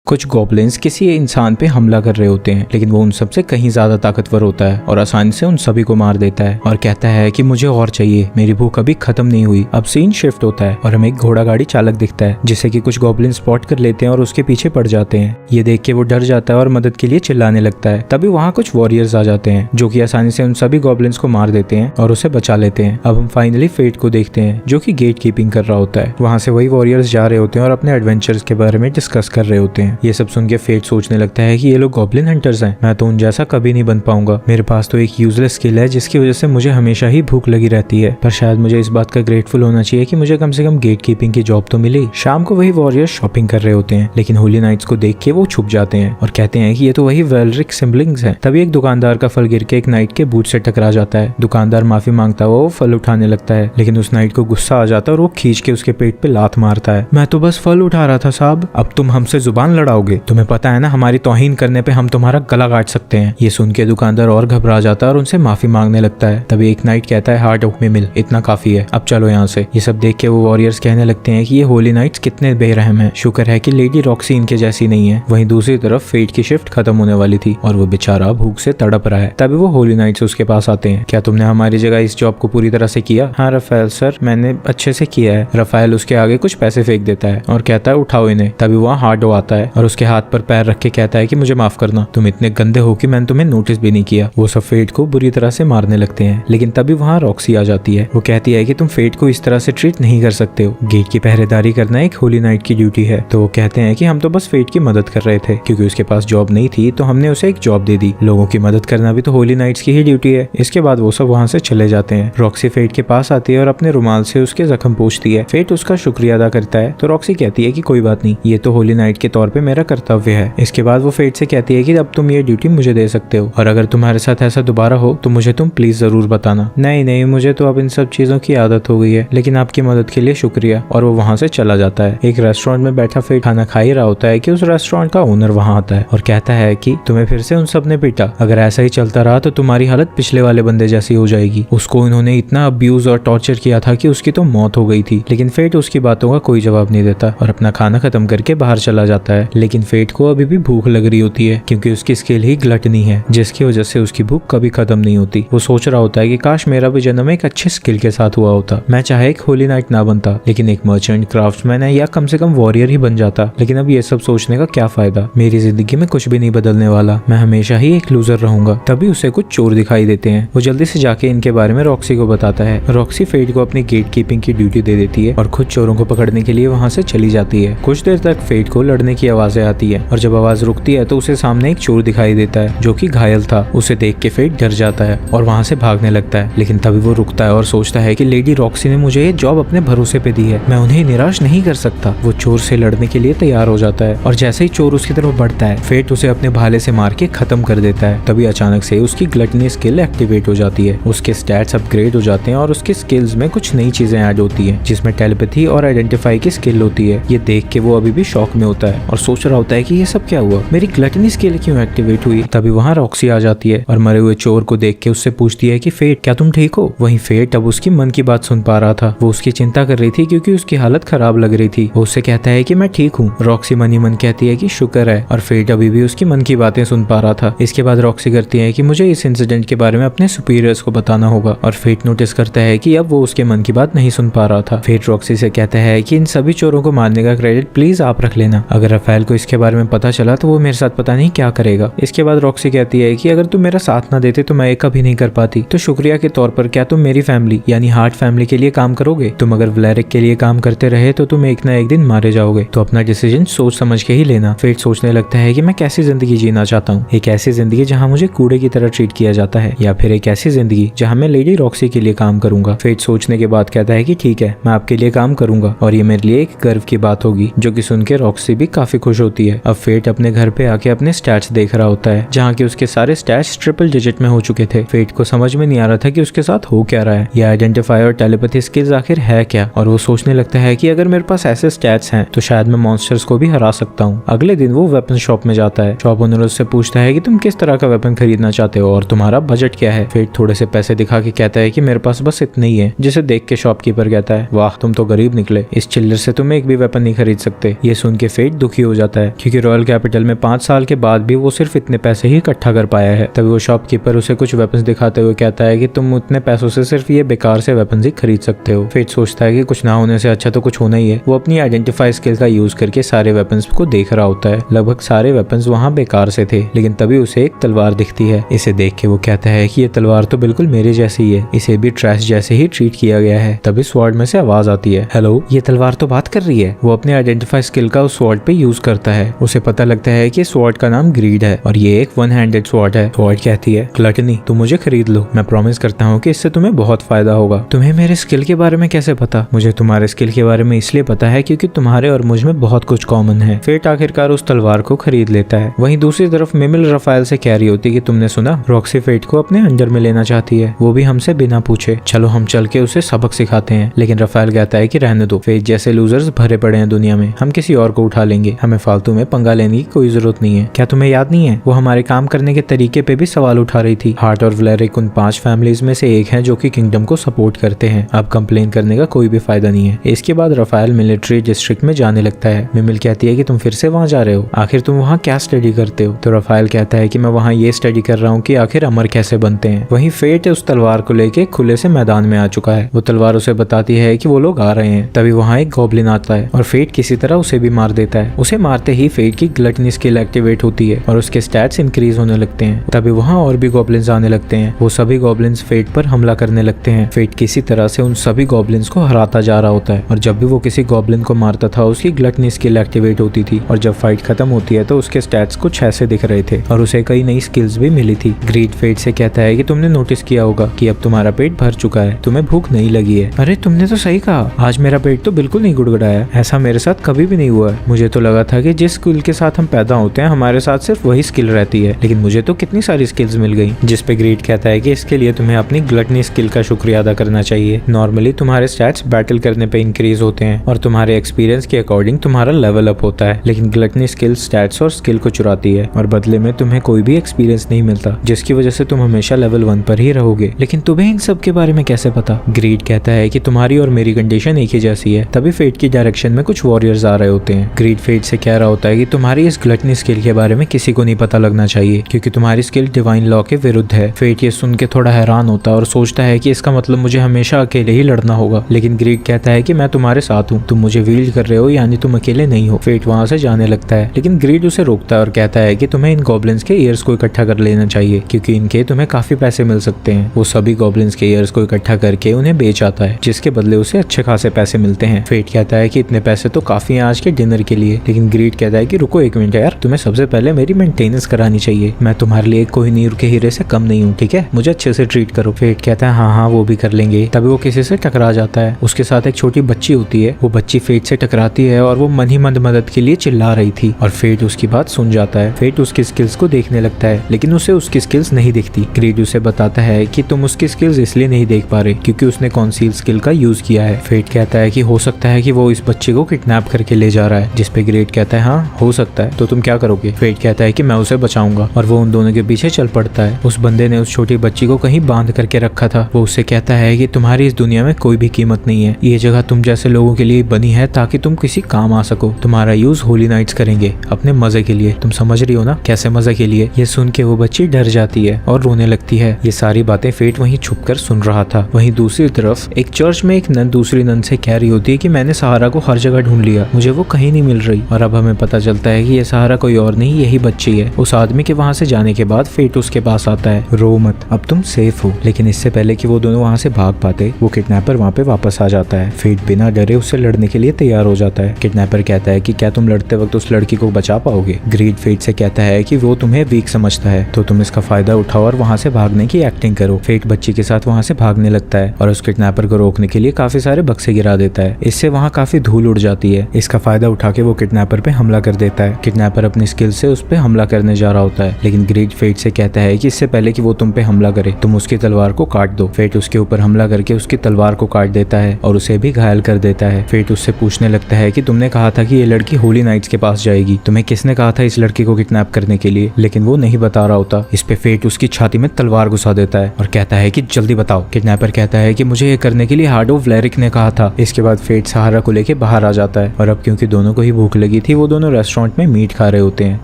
कुछ गॉब्लिन्स किसी इंसान पे हमला कर रहे होते हैं, लेकिन वो उन सबसे कहीं ज्यादा ताकतवर होता है और आसानी से उन सभी को मार देता है और कहता है कि मुझे और चाहिए, मेरी भूख अभी खत्म नहीं हुई। अब सीन शिफ्ट होता है और हमें एक घोड़ा गाड़ी चालक दिखता है जिसे कि कुछ गॉब्लिन स्पॉट कर लेते हैं और उसके पीछे पड़ जाते हैं। ये देख के वो डर जाता है और मदद के लिए चिल्लाने लगता है। तभी वहाँ कुछ वॉरियर्स आ जाते हैं जो कि आसानी से उन सभी गॉब्लिन्स को मार देते हैं और उसे बचा लेते हैं। अब हम फाइनली फेट को देखते हैं जो कि गेट कीपिंग कर रहा होता है। वहाँ से वही वॉरियर्स जा रहे होते हैं और अपने एडवेंचर्स के बारे में डिस्कस कर रहे होते हैं। ये सब सुन के फेट सोचने लगता है कि ये लोग गॉब्लिन हंटर्स हैं, मैं तो उन जैसा कभी नहीं बन पाऊंगा। मेरे पास तो एक यूजलेस स्किल है जिसकी वजह से मुझे हमेशा ही भूख लगी रहती है, पर शायद मुझे इस बात का ग्रेटफुल होना चाहिए कि मुझे कम से कम गेट कीपिंग की जॉब तो मिली। शाम को वही वॉरियर्स शॉपिंग कर रहे होते हैं, लेकिन होली नाइट्स को देख के वो छुप जाते हैं और कहते हैं कि ये तो वही वेलरिक सिबलिंग्स हैं। तभी एक दुकानदार का फल गिर के एक नाइट के बूट से टकरा जाता है। दुकानदार माफी मांगता हुआ वो फल उठाने लगता है, लेकिन उस नाइट को गुस्सा आ जाता है और वो खींच के उसके पेट पे लात मारता है। मैं तो बस फल उठा रहा था साहब, अब तुम हमसे जुबान लड़ाओगे? तुम्हें पता है ना हमारी तौहीन करने पे हम तुम्हारा गला काट सकते हैं। ये सुन के दुकानदार और घबरा जाता है और उनसे माफी मांगने लगता है। तभी एक नाइट कहता है हार्ट ऑफ में मिल, इतना काफी है, अब चलो यहाँ से। ये सब देख के वो वॉरियर्स कहने लगते हैं कि ये होली नाइट्स कितने बेरहम हैं, शुक्र है कि लेडी रॉक्सी इनके जैसी नहीं है। वहीं दूसरी तरफ फेट की शिफ्ट खत्म होने वाली थी और वो बेचारा भूख से तड़प रहा है। तभी वो होली नाइट्स उसके पास आते हैं। क्या तुमने हमारी जगह इस जॉब को पूरी तरह से किया? हाँ रफेल सर, मैंने अच्छे से किया है। रफेल उसके आगे कुछ पैसे फेंक देता है और कहता है उठाओ इन्हें। तभी वहाँ हार्डो आता है और उसके हाथ पर पैर रख के कहता है कि मुझे माफ करना, तुम इतने गंदे हो कि मैंने तुम्हें नोटिस भी नहीं किया। वो सब फेट को बुरी तरह से मारने लगते हैं, लेकिन तभी वहाँ रॉक्सी आ जाती है। वो कहती है कि तुम फेट को इस तरह से ट्रीट नहीं कर सकते हो, गेट की पहरेदारी करना एक होली नाइट की ड्यूटी है। तो वो कहते हैं कि हम तो बस फेट की मदद कर रहे थे, क्योंकि उसके पास जॉब नहीं थी तो हमने उसे एक जॉब दे दी। लोगों की मदद करना भी तो होली नाइट्स की ही ड्यूटी है। इसके बाद वो सब वहाँ से चले जाते हैं। रॉक्सी फेट के पास आती है और अपने रुमाल से उसके जख्म पोंछती है। फेट उसका शुक्रिया अदा करता है तो रॉक्सी कहती है कि कोई बात नहीं, ये तो होली नाइट के तौर पे मेरा कर्तव्य है। इसके बाद वो फेट से कहती है कि अब तुम ये ड्यूटी मुझे दे सकते हो और अगर तुम्हारे साथ ऐसा दोबारा हो तो मुझे तुम प्लीज जरूर बताना। नहीं, मुझे तो अब इन सब चीजों की आदत हो गई है, लेकिन आपकी मदद के लिए शुक्रिया। और वो वहाँ से चला जाता है। एक रेस्टोरेंट में बैठा फेट खाना खा ही रहा होता है कि उस रेस्टोरेंट का ओनर वहाँ आता है और कहता है कि तुम्हें फिर से उन सब ने पीटा, अगर ऐसा ही चलता रहा तो तुम्हारी हालत पिछले वाले बंदे जैसी हो जाएगी। उसको इन्होंने इतना अब्यूज और टॉर्चर किया था कि उसकी तो मौत हो गई थी। लेकिन फेट उसकी बातों का कोई जवाब नहीं देता और अपना खाना खत्म करके बाहर चला जाता है। लेकिन फेट को अभी भी भूख लग रही होती है, क्योंकि उसकी स्किल ही ग्लटनी है, जिसकी वजह से उसकी भूख कभी खत्म नहीं होती। वो सोच रहा होता है कि काश मेरा भी जन्म एक अच्छे स्किल के साथ हुआ होता, मैं चाहे एक होली नाइट ना बनता, लेकिन एक मर्चेंट, क्राफ्ट्समैन या कम से कम वॉरियर ही बन जाता। लेकिन अब ये सब सोचने का क्या फायदा, मेरी जिंदगी में कुछ भी नहीं बदलने वाला, मैं हमेशा ही एक लूजर रहूंगा। तभी उसे कुछ चोर दिखाई देते हैं। वो जल्दी से जाके इनके बारे में रॉक्सी को बताता है। रॉक्सी फेट को अपनी गेट कीपिंग की ड्यूटी दे देती है और खुद चोरों को पकड़ने के लिए वहाँ से चली जाती है। कुछ देर तक फेट को लड़ने की आवाजें आती है और जब आवाज रुकती है तो उसे सामने एक चोर दिखाई देता है जो कि घायल था। उसे देख के फेट डर जाता है और वहाँ से भागने लगता है, लेकिन तभी वो रुकता है और सोचता है कि लेडी रॉक्सी ने मुझे ये जॉब अपने भरोसे पे दी है, मैं उन्हें निराश नहीं कर सकता। वो चोर से लड़ने के लिए तैयार हो जाता है और जैसे ही चोर उसकी तरफ बढ़ता है फेट उसे अपने भाले से मार के खत्म कर देता है। तभी अचानक से उसकी ग्लटनी स्किल एक्टिवेट हो जाती है, उसके स्टैट्स अपग्रेड हो जाते हैं और उसकी स्किल्स में कुछ नई चीजें ऐड होती है, जिसमें टेलीपैथी और आइडेंटिफाई की स्किल होती है। ये देख के वो अभी भी शॉक में होता है और सोच रहा होता है कि ये सब क्या हुआ, मेरी ग्लटनी स्किल क्यों एक्टिवेट हुई। तभी वहाँ रॉक्सी आ जाती है और मरे हुए चोर को देख के उससे पूछती है कि फेट क्या तुम ठीक हो? वहीं फेट अब उसकी मन की बात सुन पा रहा था। वो उसकी चिंता कर रही थी क्योंकि उसकी हालत खराब लग रही थी। वो उससे कहता है कि मैं ठीक हूँ। रॉक्सी मन ही मन कहती है कि शुक्र है, और फेट अभी भी उसकी मन की बातें सुन पा रहा था। इसके बाद रॉक्सी करती है कि मुझे इस इंसिडेंट के बारे में अपने सुपीरियर्स को बताना होगा और फेट नोटिस करता है कि अब वो उसके मन की बात नहीं सुन पा रहा था। फेट रॉक्सी से कहता है कि इन सभी चोरों को मारने का क्रेडिट प्लीज आप रख लेना, अगर रफेल को इसके बारे में पता चला तो वो मेरे साथ पता नहीं क्या करेगा। इसके बाद रॉक्सी कहती है कि अगर तुम मेरा साथ ना देते तो मैं ये कभी नहीं कर पाती, तो शुक्रिया के तौर पर क्या तुम मेरी फैमिली यानी हार्ट फैमिली के लिए काम करोगे? तुम अगर वलैरिक के लिए काम करते रहे तो तुम एक ना एक दिन मारे जाओगे, तो अपना डिसीजन सोच समझ के ही लेना। फेट सोचने लगता है कि मैं कैसी जिंदगी जीना चाहता हूँ, एक ऐसी जिंदगी जहाँ मुझे कूड़े की तरह ट्रीट किया जाता है, या फिर एक ऐसी जिंदगी जहाँ मैं लेडी रॉक्सी के लिए काम करूंगा। फेट सोचने के बाद कहता है कि ठीक है, मैं आपके लिए काम करूंगा और ये मेरे लिए एक गर्व की बात होगी, जो कि सुन के रॉक्सी भी काफी खुश होती है। अब फेट अपने घर पे आके अपने स्टैट्स देख रहा होता है, जहाँ की उसके सारे स्टैट्स ट्रिपल डिजिट में हो चुके थे। फेट को समझ में नहीं आ रहा था कि उसके साथ हो क्या रहा है, ये आइडेंटिफाई और टेलीपैथी स्किल्स आखिर है क्या। और वो सोचने लगता है कि अगर मेरे पास ऐसे स्टैट्स हैं तो शायद मैं मॉन्स्टर्स को भी हरा सकता हूँ। अगले दिन वो वेपन शॉप में जाता है। शॉप ओनर उससे पूछता है कि तुम किस तरह का वेपन खरीदना चाहते हो और तुम्हारा बजट क्या है। फेट थोड़े से पैसे दिखा के कहता है कि मेरे पास बस इतने ही है, जिसे देख के शॉपकीपर कहता है वाह तुम तो गरीब निकले, इस चिल्लर से तुम एक भी वेपन नहीं खरीद सकते। ये सुन के फेट दुखी हो जाता है क्योंकि रॉयल कैपिटल में 5 साल के बाद भी वो सिर्फ इतने पैसे ही इकट्ठा कर पाया है। तभी वो शॉपकीपर उसे कुछ वेपन्स दिखाते हुए कहता है कि तुम उतने पैसों से सिर्फ ये बेकार से वेपन्स ही खरीद सकते हो। फेट सोचता है कि कुछ ना होने से अच्छा तो कुछ होना ही है। वो अपनी आइडेंटिफाई स्किल का यूज करके सारे वेपन्स को देख रहा होता है। लगभग सारे वेपन्स वहाँ बेकार से थे, लेकिन तभी उसे एक तलवार दिखती है। इसे देख के वो कहता है कि ये तलवार तो बिल्कुल मेरे जैसी ही है, इसे भी ट्रैश जैसे ही ट्रीट किया गया है। तभी स्वॉर्ड में से आवाज आती है, हेलो, ये तलवार तो बात कर रही है। वो अपने आइडेंटिफाई स्किल का उस स्वॉर्ड पे यूज करता है। उसे पता लगता है कि स्वॉर्ड का नाम ग्रीड है और ये एक वन हैंडेड स्वॉर्ड है। स्वॉर्ड कहती है, ग्लटनी, तुम मुझे खरीद लो, मैं प्रॉमिस करता हूँ कि इससे तुम्हें बहुत फायदा होगा। तुम्हें मेरे स्किल के बारे में कैसे पता? मुझे तुम्हारे स्किल के बारे में इसलिए पता है क्योंकि तुम्हारे और मुझ में बहुत कुछ कॉमन है। फेट आखिरकार उस तलवार को खरीद लेता है। वहीं दूसरी तरफ मिमिल रफाएल से कह रही होती कि तुमने सुना, रॉक्सी फेट को अपने अंडर में लेना चाहती है, वो भी हमसे बिना पूछे। चलो हम चल के उसे सबक सिखाते हैं। लेकिन रफाएल कहता है कि रहने दो, फेट जैसे लूजर्स भरे पड़े हैं दुनिया में, हम किसी और को उठा लेंगे, हमें फालतू में पंगा लेने की कोई जरूरत नहीं है। क्या तुम्हें याद नहीं है, वो हमारे काम करने के तरीके पे भी सवाल उठा रही थी। हार्ट और व्लेरिक उन 5 फैमिलीज में से एक है जो कि किंगडम को सपोर्ट करते हैं। अब कंप्लेन करने का कोई भी फायदा नहीं है। इसके बाद रफाएल मिलिट्री डिस्ट्रिक्ट में जाने लगता है। मिमिल कहती है कि तुम फिर से वहाँ जा रहे हो, आखिर तुम वहाँ क्या स्टडी करते हो? तो रफाएल कहता है कि मैं वहाँ ये स्टडी कर रहा हूँ कि आखिर अमर कैसे बनते हैं। वहीं फेट उस तलवार को लेके खुले से मैदान में आ चुका है। वो तलवार उसे बताती है कि वो लोग आ रहे हैं। तभी वहाँ एक गॉब्लिन आता है और फेट किसी तरह उसे भी मार देता है। उसे मारते ही फेट की ग्लटनी स्किल एक्टिवेट होती है और उसके स्टैट्स इंक्रीज होने लगते हैं। तभी वहाँ और भी गॉब्लिन्स आने लगते हैं। वो सभी गॉब्लिन्स फेट पर हमला करने लगते हैं। फेट किसी तरह से उन सभी गॉब्लिन्स को हराता जा रहा होता है और जब भी वो किसी गॉब्लिन को मारता था उसकी ग्लटनी स्किल एक्टिवेट होती थी और जब फाइट खत्म होती है तो उसके स्टैट्स कुछ ऐसे दिख रहे थे और उसे कई नई स्किल्स भी मिली थी। ग्रीड फेट से कहता है कि तुमने नोटिस किया होगा कि अब तुम्हारा पेट भर चुका है, तुम्हें भूख नहीं लगी है। अरे तुमने तो सही कहा, आज मेरा पेट तो बिल्कुल नहीं गुड़गुड़ाया, ऐसा मेरे साथ कभी भी नहीं हुआ है। मुझे तो लगा था कि जिस स्किल के साथ हम पैदा होते हैं हमारे साथ सिर्फ वही स्किल रहती है, लेकिन मुझे तो कितनी सारी स्किल्स मिल गई। जिस पे ग्रीड कहता है कि इसके लिए तुम्हें अपनी ग्लटनी स्किल का शुक्रिया अदा करना चाहिए। नॉर्मली तुम्हारे स्टैट्स बैटल करने पे इंक्रीज होते हैं और तुम्हारे एक्सपीरियंस के अकॉर्डिंग तुम्हारा लेवल अप होता है, लेकिन ग्लटनी स्किल स्टैट्स और स्किल को चुराती है और बदले में तुम्हें कोई भी एक्सपीरियंस नहीं मिलता, जिसकी वजह से तुम हमेशा लेवल 1 पर ही रहोगे। लेकिन तुम्हें इन सब के बारे में कैसे पता? ग्रीड कहता है कि तुम्हारी और मेरी कंडीशन एक ही जैसी है। तभी फेट की डायरेक्शन में कुछ वॉरियर्स आ रहे होते हैं। ग्रीड फेट से कह रहा होता है कि तुम्हारी इस ग्लटनी स्किल के बारे में किसी को नहीं पता लगना चाहिए क्योंकि तुम्हारी स्किल डिवाइन लॉ के विरुद्ध है। फेट ये सुन के थोड़ा हैरान होता है और सोचता है कि इसका मतलब मुझे हमेशा अकेले ही लड़ना होगा, लेकिन ग्रीड कहता है कि मैं तुम्हारे साथ हूँ, तुम मुझे वील्ड कर रहे हो, यानी तुम अकेले नहीं हो। फेट वहाँ से जाने लगता है, लेकिन ग्रीड उसे रोकता है और कहता है कि तुम्हें इन गॉब्लिन्स के ईयर्स को इकट्ठा कर लेना चाहिए क्योंकि इनके तुम्हें काफी पैसे मिल सकते हैं। वो सभी गॉब्लिन्स के ईयर्स को इकट्ठा करके उन्हें बेच आता है, जिसके बदले उसे अच्छे खासे पैसे मिलते हैं। फेट कहता है कि इतने पैसे तो काफी हैं आज के डिनर के लिए, लेकिन ग्रीड कहता है कि रुको एक मिनट यार, तुम्हें सबसे पहले मेरी मेंटेनेंस करानी चाहिए। मैं तुम्हारे लिए कोई नीर के हीरे से कम नहीं हूँ, ठीक है? मुझे अच्छे से ट्रीट करो। फेट कहता है हाँ हाँ वो भी कर लेंगे। तभी वो किसी से टकरा जाता है। उसके साथ एक छोटी बच्ची होती है। वो बच्ची फेट से टकराती है और वो मन ही मन मदद के लिए चिल्ला रही थी और फेट उसकी बात सुन जाता है। फेट उसकी स्किल्स को देखने लगता है, लेकिन उसे उसकी स्किल्स नहीं दिखती। ग्रीड उसे बताता है कि तुम उसकी स्किल्स इसलिए नहीं देख पा रहे क्योंकि उसने कॉन्सील स्किल का यूज किया है। फेट कहता है कि हो सकता है कि वो इस बच्चे को किडनैप करके ले जा रहा है, जिस पे ग्रीड कहता है हाँ हो सकता है, तो तुम क्या करोगे? फेट कहता है कि मैं उसे बचाऊंगा और वो उन दोनों के पीछे चल पड़ता है। उस बंदे ने उस छोटी बच्ची को कहीं बांध करके रखा था। वो उससे कहता है कि तुम्हारी इस दुनिया में कोई भी कीमत नहीं है, ये जगह तुम जैसे लोगों के लिए बनी है ताकि तुम किसी काम आ सको। तुम्हारा यूज होली नाइट्स करेंगे अपने मजे के लिए, तुम समझ रही हो ना कैसे मजे के लिए? ये सुन के वो बच्ची डर जाती है और रोने लगती है। ये सारी बातें फेट वहीं छुप कर सुन रहा था। वहीं दूसरी तरफ एक चर्च में एक नन दूसरी नन से कह रही होती है कि मैंने सहारा को हर जगह ढूंढ लिया, मुझे वो कहीं नहीं मिल रही। और अब हमें पता चलता है कि ये सहारा कोई और नहीं, यही बच्ची है। उस आदमी के वहां से जाने के बाद फेट उसके पास आता है, रो मत, अब तुम सेफ हो। लेकिन इससे पहले कि वो दोनों वहां से भाग पाते, वो किडनैपर वहां पे वापस आ जाता है। फेट बिना डरे उससे लड़ने के लिए तैयार हो जाता है। किडनैपर कहता है कि क्या तुम लड़ते वक्त उस लड़की को बचा पाओगे? ग्रीड फेट से कहता है कि वो तुम्हें वीक समझता है, तो तुम इसका फायदा उठाओ और वहां से भागने की एक्टिंग करो। फेट बच्ची के साथ वहां से भागने लगता है और उस किडनैपर को रोकने के लिए काफी सारे बक्से गिरा देता है। इससे वहां काफी धूल उड़ जाती है। इसका फायदा उठा के वो किडनैपर पे हमला कर देता है। किडनैपर अपनी स्किल से उस पे हमला करने जा रहा होता है, लेकिन ग्रीड फेट से कहता है कि इससे पहले कि वो तुम पे हमला करे तुम उसकी तलवार को काट दो। फेट उसके ऊपर हमला करके उसकी तलवार को काट देता है और उसे भी घायल कर देता है। फेट उससे पूछने लगता है कि तुमने कहा था कि ये लड़की होली नाइट्स के पास जाएगी, तुम्हें किसने कहा था इस लड़की को किडनैप करने के लिए? लेकिन वो नहीं बता रहा होता। इस पे फेट उसकी छाती में तलवार घुसा देता है और कहता है कि जल्दी बताओ। किडनैपर कहता है कि मुझे ये करने के लिए हार्ट ऑफ व्लेरिक ने कहा था। इसके बाद फेट सहारा को लेके बाहर आ जाता है और अब क्योंकि दोनों को ही भूख लगी साथ ही वो दोनों रेस्टोरेंट में मीट खा रहे होते हैं।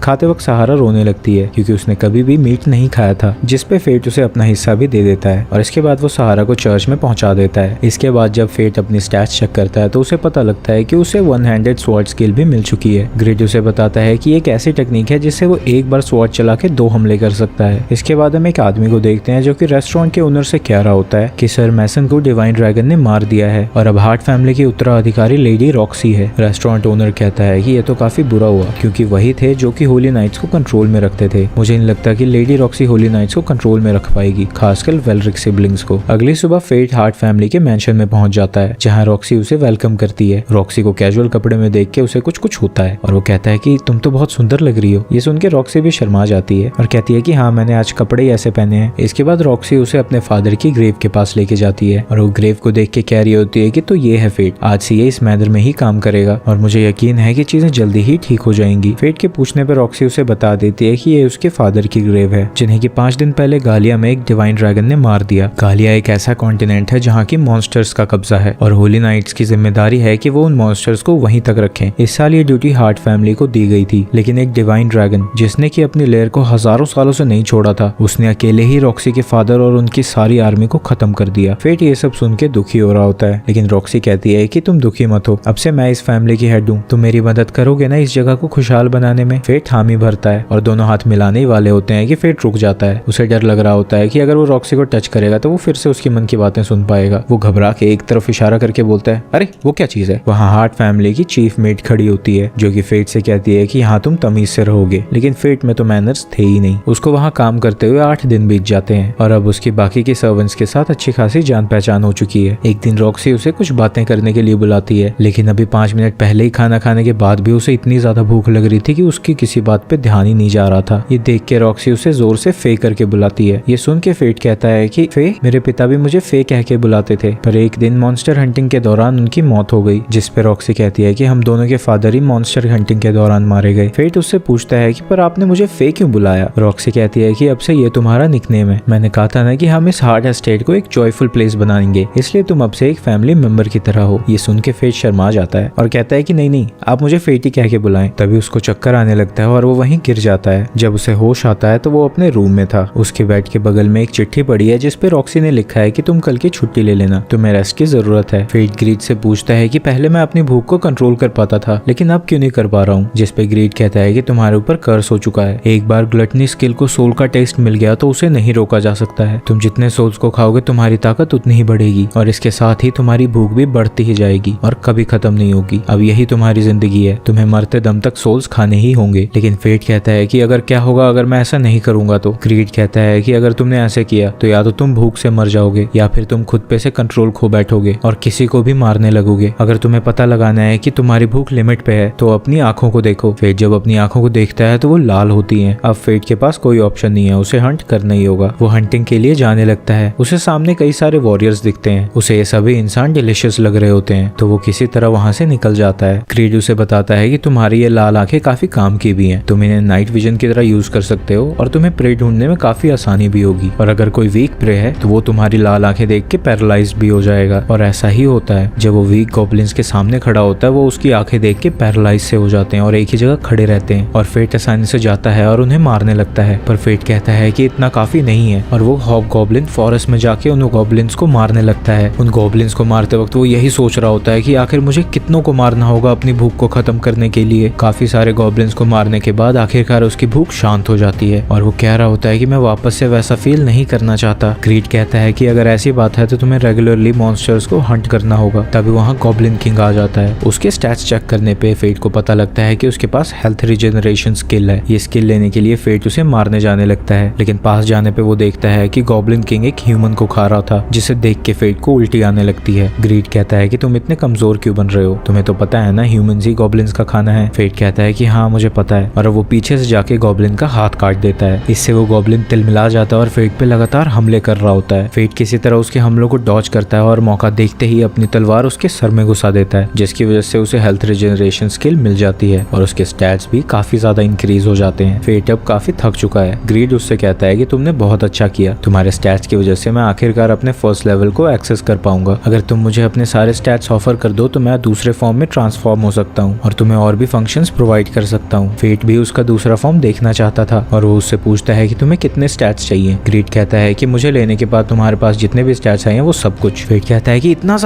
खाते वक्त सहारा रोने लगती है क्योंकि उसने कभी भी मीट नहीं खाया था, जिसपे फेट उसे अपना हिस्सा भी दे देता है और इसके बाद वो सहारा को चर्च में पहुंचा देता है। इसके बाद जब फेट अपनी स्टैट्स चेक करता है तो उसे पता लगता है कि उसे वन हैंडेड स्वॉर्ड स्किल भी मिल चुकी है। ग्रिड उसे बताता है कि एक ऐसी टेक्निक है जिससे वो एक बार स्वॉर्ड चला के 2 हमले कर सकता है। इसके बाद हम एक आदमी को देखते हैं जो कि रेस्टोरेंट के ओनर से कह रहा होता है कि सर मैसन को डिवाइन ड्रैगन ने मार दिया है और अब हार्ट फैमिली की उत्तराधिकारी लेडी रॉक्सी है। रेस्टोरेंट ओनर कहता है कि ये तो काफी बुरा हुआ क्योंकि वही थे जो कि होली नाइट्स को कंट्रोल में रखते थे। मुझे नहीं लगता कि लेडी रॉक्सी होली नाइट्स को कंट्रोल में रख पाएगी, खासकर वेलरिक सिबलिंग्स को। अगली सुबह फेट हार्ट फैमिली के मेंशन में पहुंच जाता है जहां रॉक्सी उसे वेलकम करती है। रॉक्सी को कैजुअल कपड़े में देख के उसे कुछ कुछ होता है और वो कहता है कि तुम तो बहुत सुंदर लग रही हो। ये सुन के रॉक्सी भी शर्मा जाती है और कहती है कि हाँ मैंने आज कपड़े ही ऐसे पहने हैं। इसके बाद रॉक्सी उसे अपने फादर की ग्रेव के पास लेके जाती है और वो ग्रेव को देख के कह रही होती है कि तो ये है फेट, आज से ये इस मैनर में ही काम करेगा और मुझे यकीन है कि चीजें जल्दी ही ठीक हो जाएंगी। फेट के पूछने पर रॉक्सी उसे बता देती है कि ये उसके फादर की ग्रेव है जिन्हें कि 5 दिन पहले गालिया में एक डिवाइन ड्रैगन ने मार दिया। गालिया एक ऐसा कॉन्टिनेंट है जहाँ की मॉन्स्टर्स का कब्जा है और होली नाइट्स की जिम्मेदारी है कि वो उन मॉन्स्टर्स को वहीं तक रखें। इस साल ये ड्यूटी हार्ट फैमिली को दी गई थी, लेकिन एक डिवाइन ड्रैगन जिसने की अपनी लेयर को हजारों सालों से नहीं छोड़ा था, उसने अकेले ही रॉक्सी के फादर और उनकी सारी आर्मी को खत्म कर दिया। फेट ये सब सुन के दुखी हो रहा होता है, लेकिन रॉक्सी कहती है कि तुम दुखी मत हो, अब से मैं इस फैमिली की हेड हूँ, तुम मेरी मदद करोगे ना इस जगह को खुशहाल बनाने में। फेट हामी भरता है और दोनों हाथ मिलाने ही वाले होते हैं कि फेट रुक जाता है। उसे डर लग रहा होता है कि अगर वो रॉक्सी को टच करेगा तो वो फिर से उसकी मन की बातें सुन पाएगा। वो घबरा के एक तरफ इशारा करके बोलता है अरे वो क्या चीज है। वहाँ हार्ट फैमिली की चीफ मेट खड़ी होती है जो कि फेट से कहती है कि यहाँ तुम तमीज से रहोगे, लेकिन फेट में तो मैनर्स थे ही नहीं। उसको वहाँ काम करते हुए 8 दिन बीत जाते हैं और अब उसकी बाकी के सर्वेंट्स के साथ अच्छी खासी जान पहचान हो चुकी है। एक दिन रॉक्सी उसे कुछ बातें करने के लिए बुलाती है, लेकिन अभी 5 मिनट पहले ही खाना खाने के बाद भी उसे इतनी ज्यादा भूख लग रही थी कि उसकी किसी बात पे ध्यान ही नहीं जा रहा था। ये देख के रॉक्सी उसे जोर से फे करके बुलाती है। ये सुन के फेट कहता है कि फे, मेरे पिता भी मुझे फे कह के बुलाते थे, पर एक दिन मॉन्स्टर हंटिंग के दौरान उनकी मौत हो गई। जिस पे रॉक्सी कहती है कि हम दोनों के फादर ही मॉन्स्टर हंटिंग के दौरान मारे गए। फेट उससे पूछता है कि पर आपने मुझे फे क्यों बुलाया। रॉक्सी कहती है कि अब से ये तुम्हारा निकनेम है। मैंने कहा था ना कि हम इस हार्ट एस्टेट को एक जॉयफुल प्लेस बनाएंगे, इसलिए तुम अब से एक फैमिली मेंबर की तरह हो। ये सुन के फेट शर्मा जाता है और कहता है कि नहीं नहीं, आप मुझे फेट ही कह के बुलाएं। तभी उसको चक्कर आने लगता है और वो वहीं गिर जाता है। जब उसे होश आता है तो वो अपने रूम में था। उसके बेड के बगल में एक चिट्ठी पड़ी है जिसपे रॉक्सी ने लिखा है कि तुम कल की छुट्टी ले लेना, तुम्हें रेस्ट की जरूरत है। फेट ग्रीड से पूछता है कि पहले मैं अपनी भूख को कंट्रोल कर पाता था, लेकिन अब क्यों नहीं कर पा रहा हूँ। जिसपे ग्रीड कहता है कि तुम्हारे ऊपर कर्स हो चुका है। एक बार ग्लटनी स्किल को सोल का टेस्ट मिल गया तो उसे नहीं रोका जा सकता है। तुम जितने सोल्स को खाओगे तुम्हारी ताकत उतनी ही बढ़ेगी और इसके साथ ही तुम्हारी भूख भी बढ़ती ही जाएगी और कभी खत्म नहीं होगी। अब यही तुम्हारी जिंदगी है, तुम्हें मरते दम तक सोल्स खाने ही होंगे। लेकिन फेट कहता है कि अगर क्या होगा अगर मैं ऐसा नहीं करूंगा तो। ग्रीड कहता है कि अगर तुमने ऐसे किया तो या तो तुम भूख से मर जाओगे या फिर तुम खुद पे से कंट्रोल खो बैठोगे और किसी को भी मारने लगोगे। अगर तुम्हें पता लगाना है कि तुम्हारी भूख लिमिट पे है तो अपनी आंखों को देखो। फेट जब अपनी आंखों को देखता है तो वो लाल होती हैं। अब फेट के पास कोई ऑप्शन नहीं है, उसे हंट करना ही होगा। वो हंटिंग के लिए जाने लगता है। उसे सामने कई सारे वॉरियर्स दिखते हैं। उसे ये सभी इंसान डिलिशियस लग रहे होते हैं तो वो किसी तरह वहाँ से निकल जाता है। ग्रीड उसे बताता है कि तुम्हारी ये लाल आंखें काफी काम की भी हैं, तुम इन्हें नाइट विजन की तरह यूज कर सकते हो और तुम्हें प्रे ढूंढने में काफी आसानी भी होगी। और अगर कोई वीक प्रे है तो वो तुम्हारी लाल आंखें देख के पैरालाइज भी हो जाएगा। और ऐसा ही होता है, जब वो वीक गॉब्लिन्स के सामने खड़ा होता है वो उसकी आंखें देख के पैरालाइज से हो जाते हैं और एक ही जगह खड़े रहते हैं। और फेट आसानी से जाता है और उन्हें मारने लगता है, पर फेट कहता है कि इतना काफी नहीं है और वो हॉब गॉब्लिन फॉरेस्ट में जाके उन गॉब्लिन्स को मारने लगता है। उन गॉब्लिन्स को मारते वक्त वो यही सोच रहा होता है कि आखिर मुझे कितनों को मारना होगा अपनी भूख को खत्म करने के लिए। काफी सारे गॉब्लिन्स को मारने के बाद आखिरकार उसकी भूख शांत हो जाती है और वो कह रहा होता है कि मैं वापस से वैसा फील नहीं करना चाहता। ग्रीड कहता है कि अगर ऐसी बात है तो तुम्हें रेगुलरली मॉन्स्टर्स को हंट करना होगा। तभी वहाँ गॉब्लिन किंग आ जाता है। उसके स्टैट्स चेक करने पे फेट को पता लगता है कि उसके पास हेल्थ रिजेनरेशन स्किल है। ये स्किल लेने के लिए फेट उसे मारने जाने लगता है, लेकिन पास जाने पे वो देखता है कि गॉब्लिन किंग एक ह्यूमन को खा रहा था, जिसे देख के फेट को उल्टी आने लगती है। ग्रीड कहता है कि तुम इतने कमजोर क्यों बन रहे हो, तुम्हें तो पता है ना ह्यूमंस ही गॉब्लिन्स का खाना है। फेट कहता है कि हाँ मुझे पता है, और वो पीछे से जाके गॉब्लिन का हाथ काट देता है। इससे वो गॉब्लिन तिलमिला जाता है और फेट पे लगातार हमले कर रहा होता है। फेट किसी तरह उसके हमलों को डॉज करता है और मौका देखते ही अपनी तलवार उसके सर में घुसा देता है, जिसकी वजह से उसे हेल्थ रिजेनरेशन स्किल मिल जाती है और उसके स्टैट्स भी काफी ज्यादा इंक्रीज हो जाते हैं। फेट अब काफी थक चुका है। ग्रीड उससे कहता है कि तुमने बहुत अच्छा किया, तुम्हारे स्टैट्स की वजह से मैं आखिरकार अपने फर्स्ट लेवल को एक्सेस कर पाऊंगा। अगर तुम मुझे अपने सारे स्टैट्स ऑफर कर दो तो मैं दूसरे फॉर्म में ट्रांसफॉर्म हो सकता हूँ और तुम्हें तुम्हें और भी फंक्शंस प्रोवाइड कर सकता हूँ। फेट भी उसका दूसरा फॉर्म देखना चाहता था और वो उससे पूछता है कि तुम्हें कितने स्टैट्स चाहिए। ग्रीड कहता है कि मुझे लेने के बाद तुम्हारे पास जितने भी स्टैट्स आए हैं वो सब कुछ। फेट कहता है कि इतना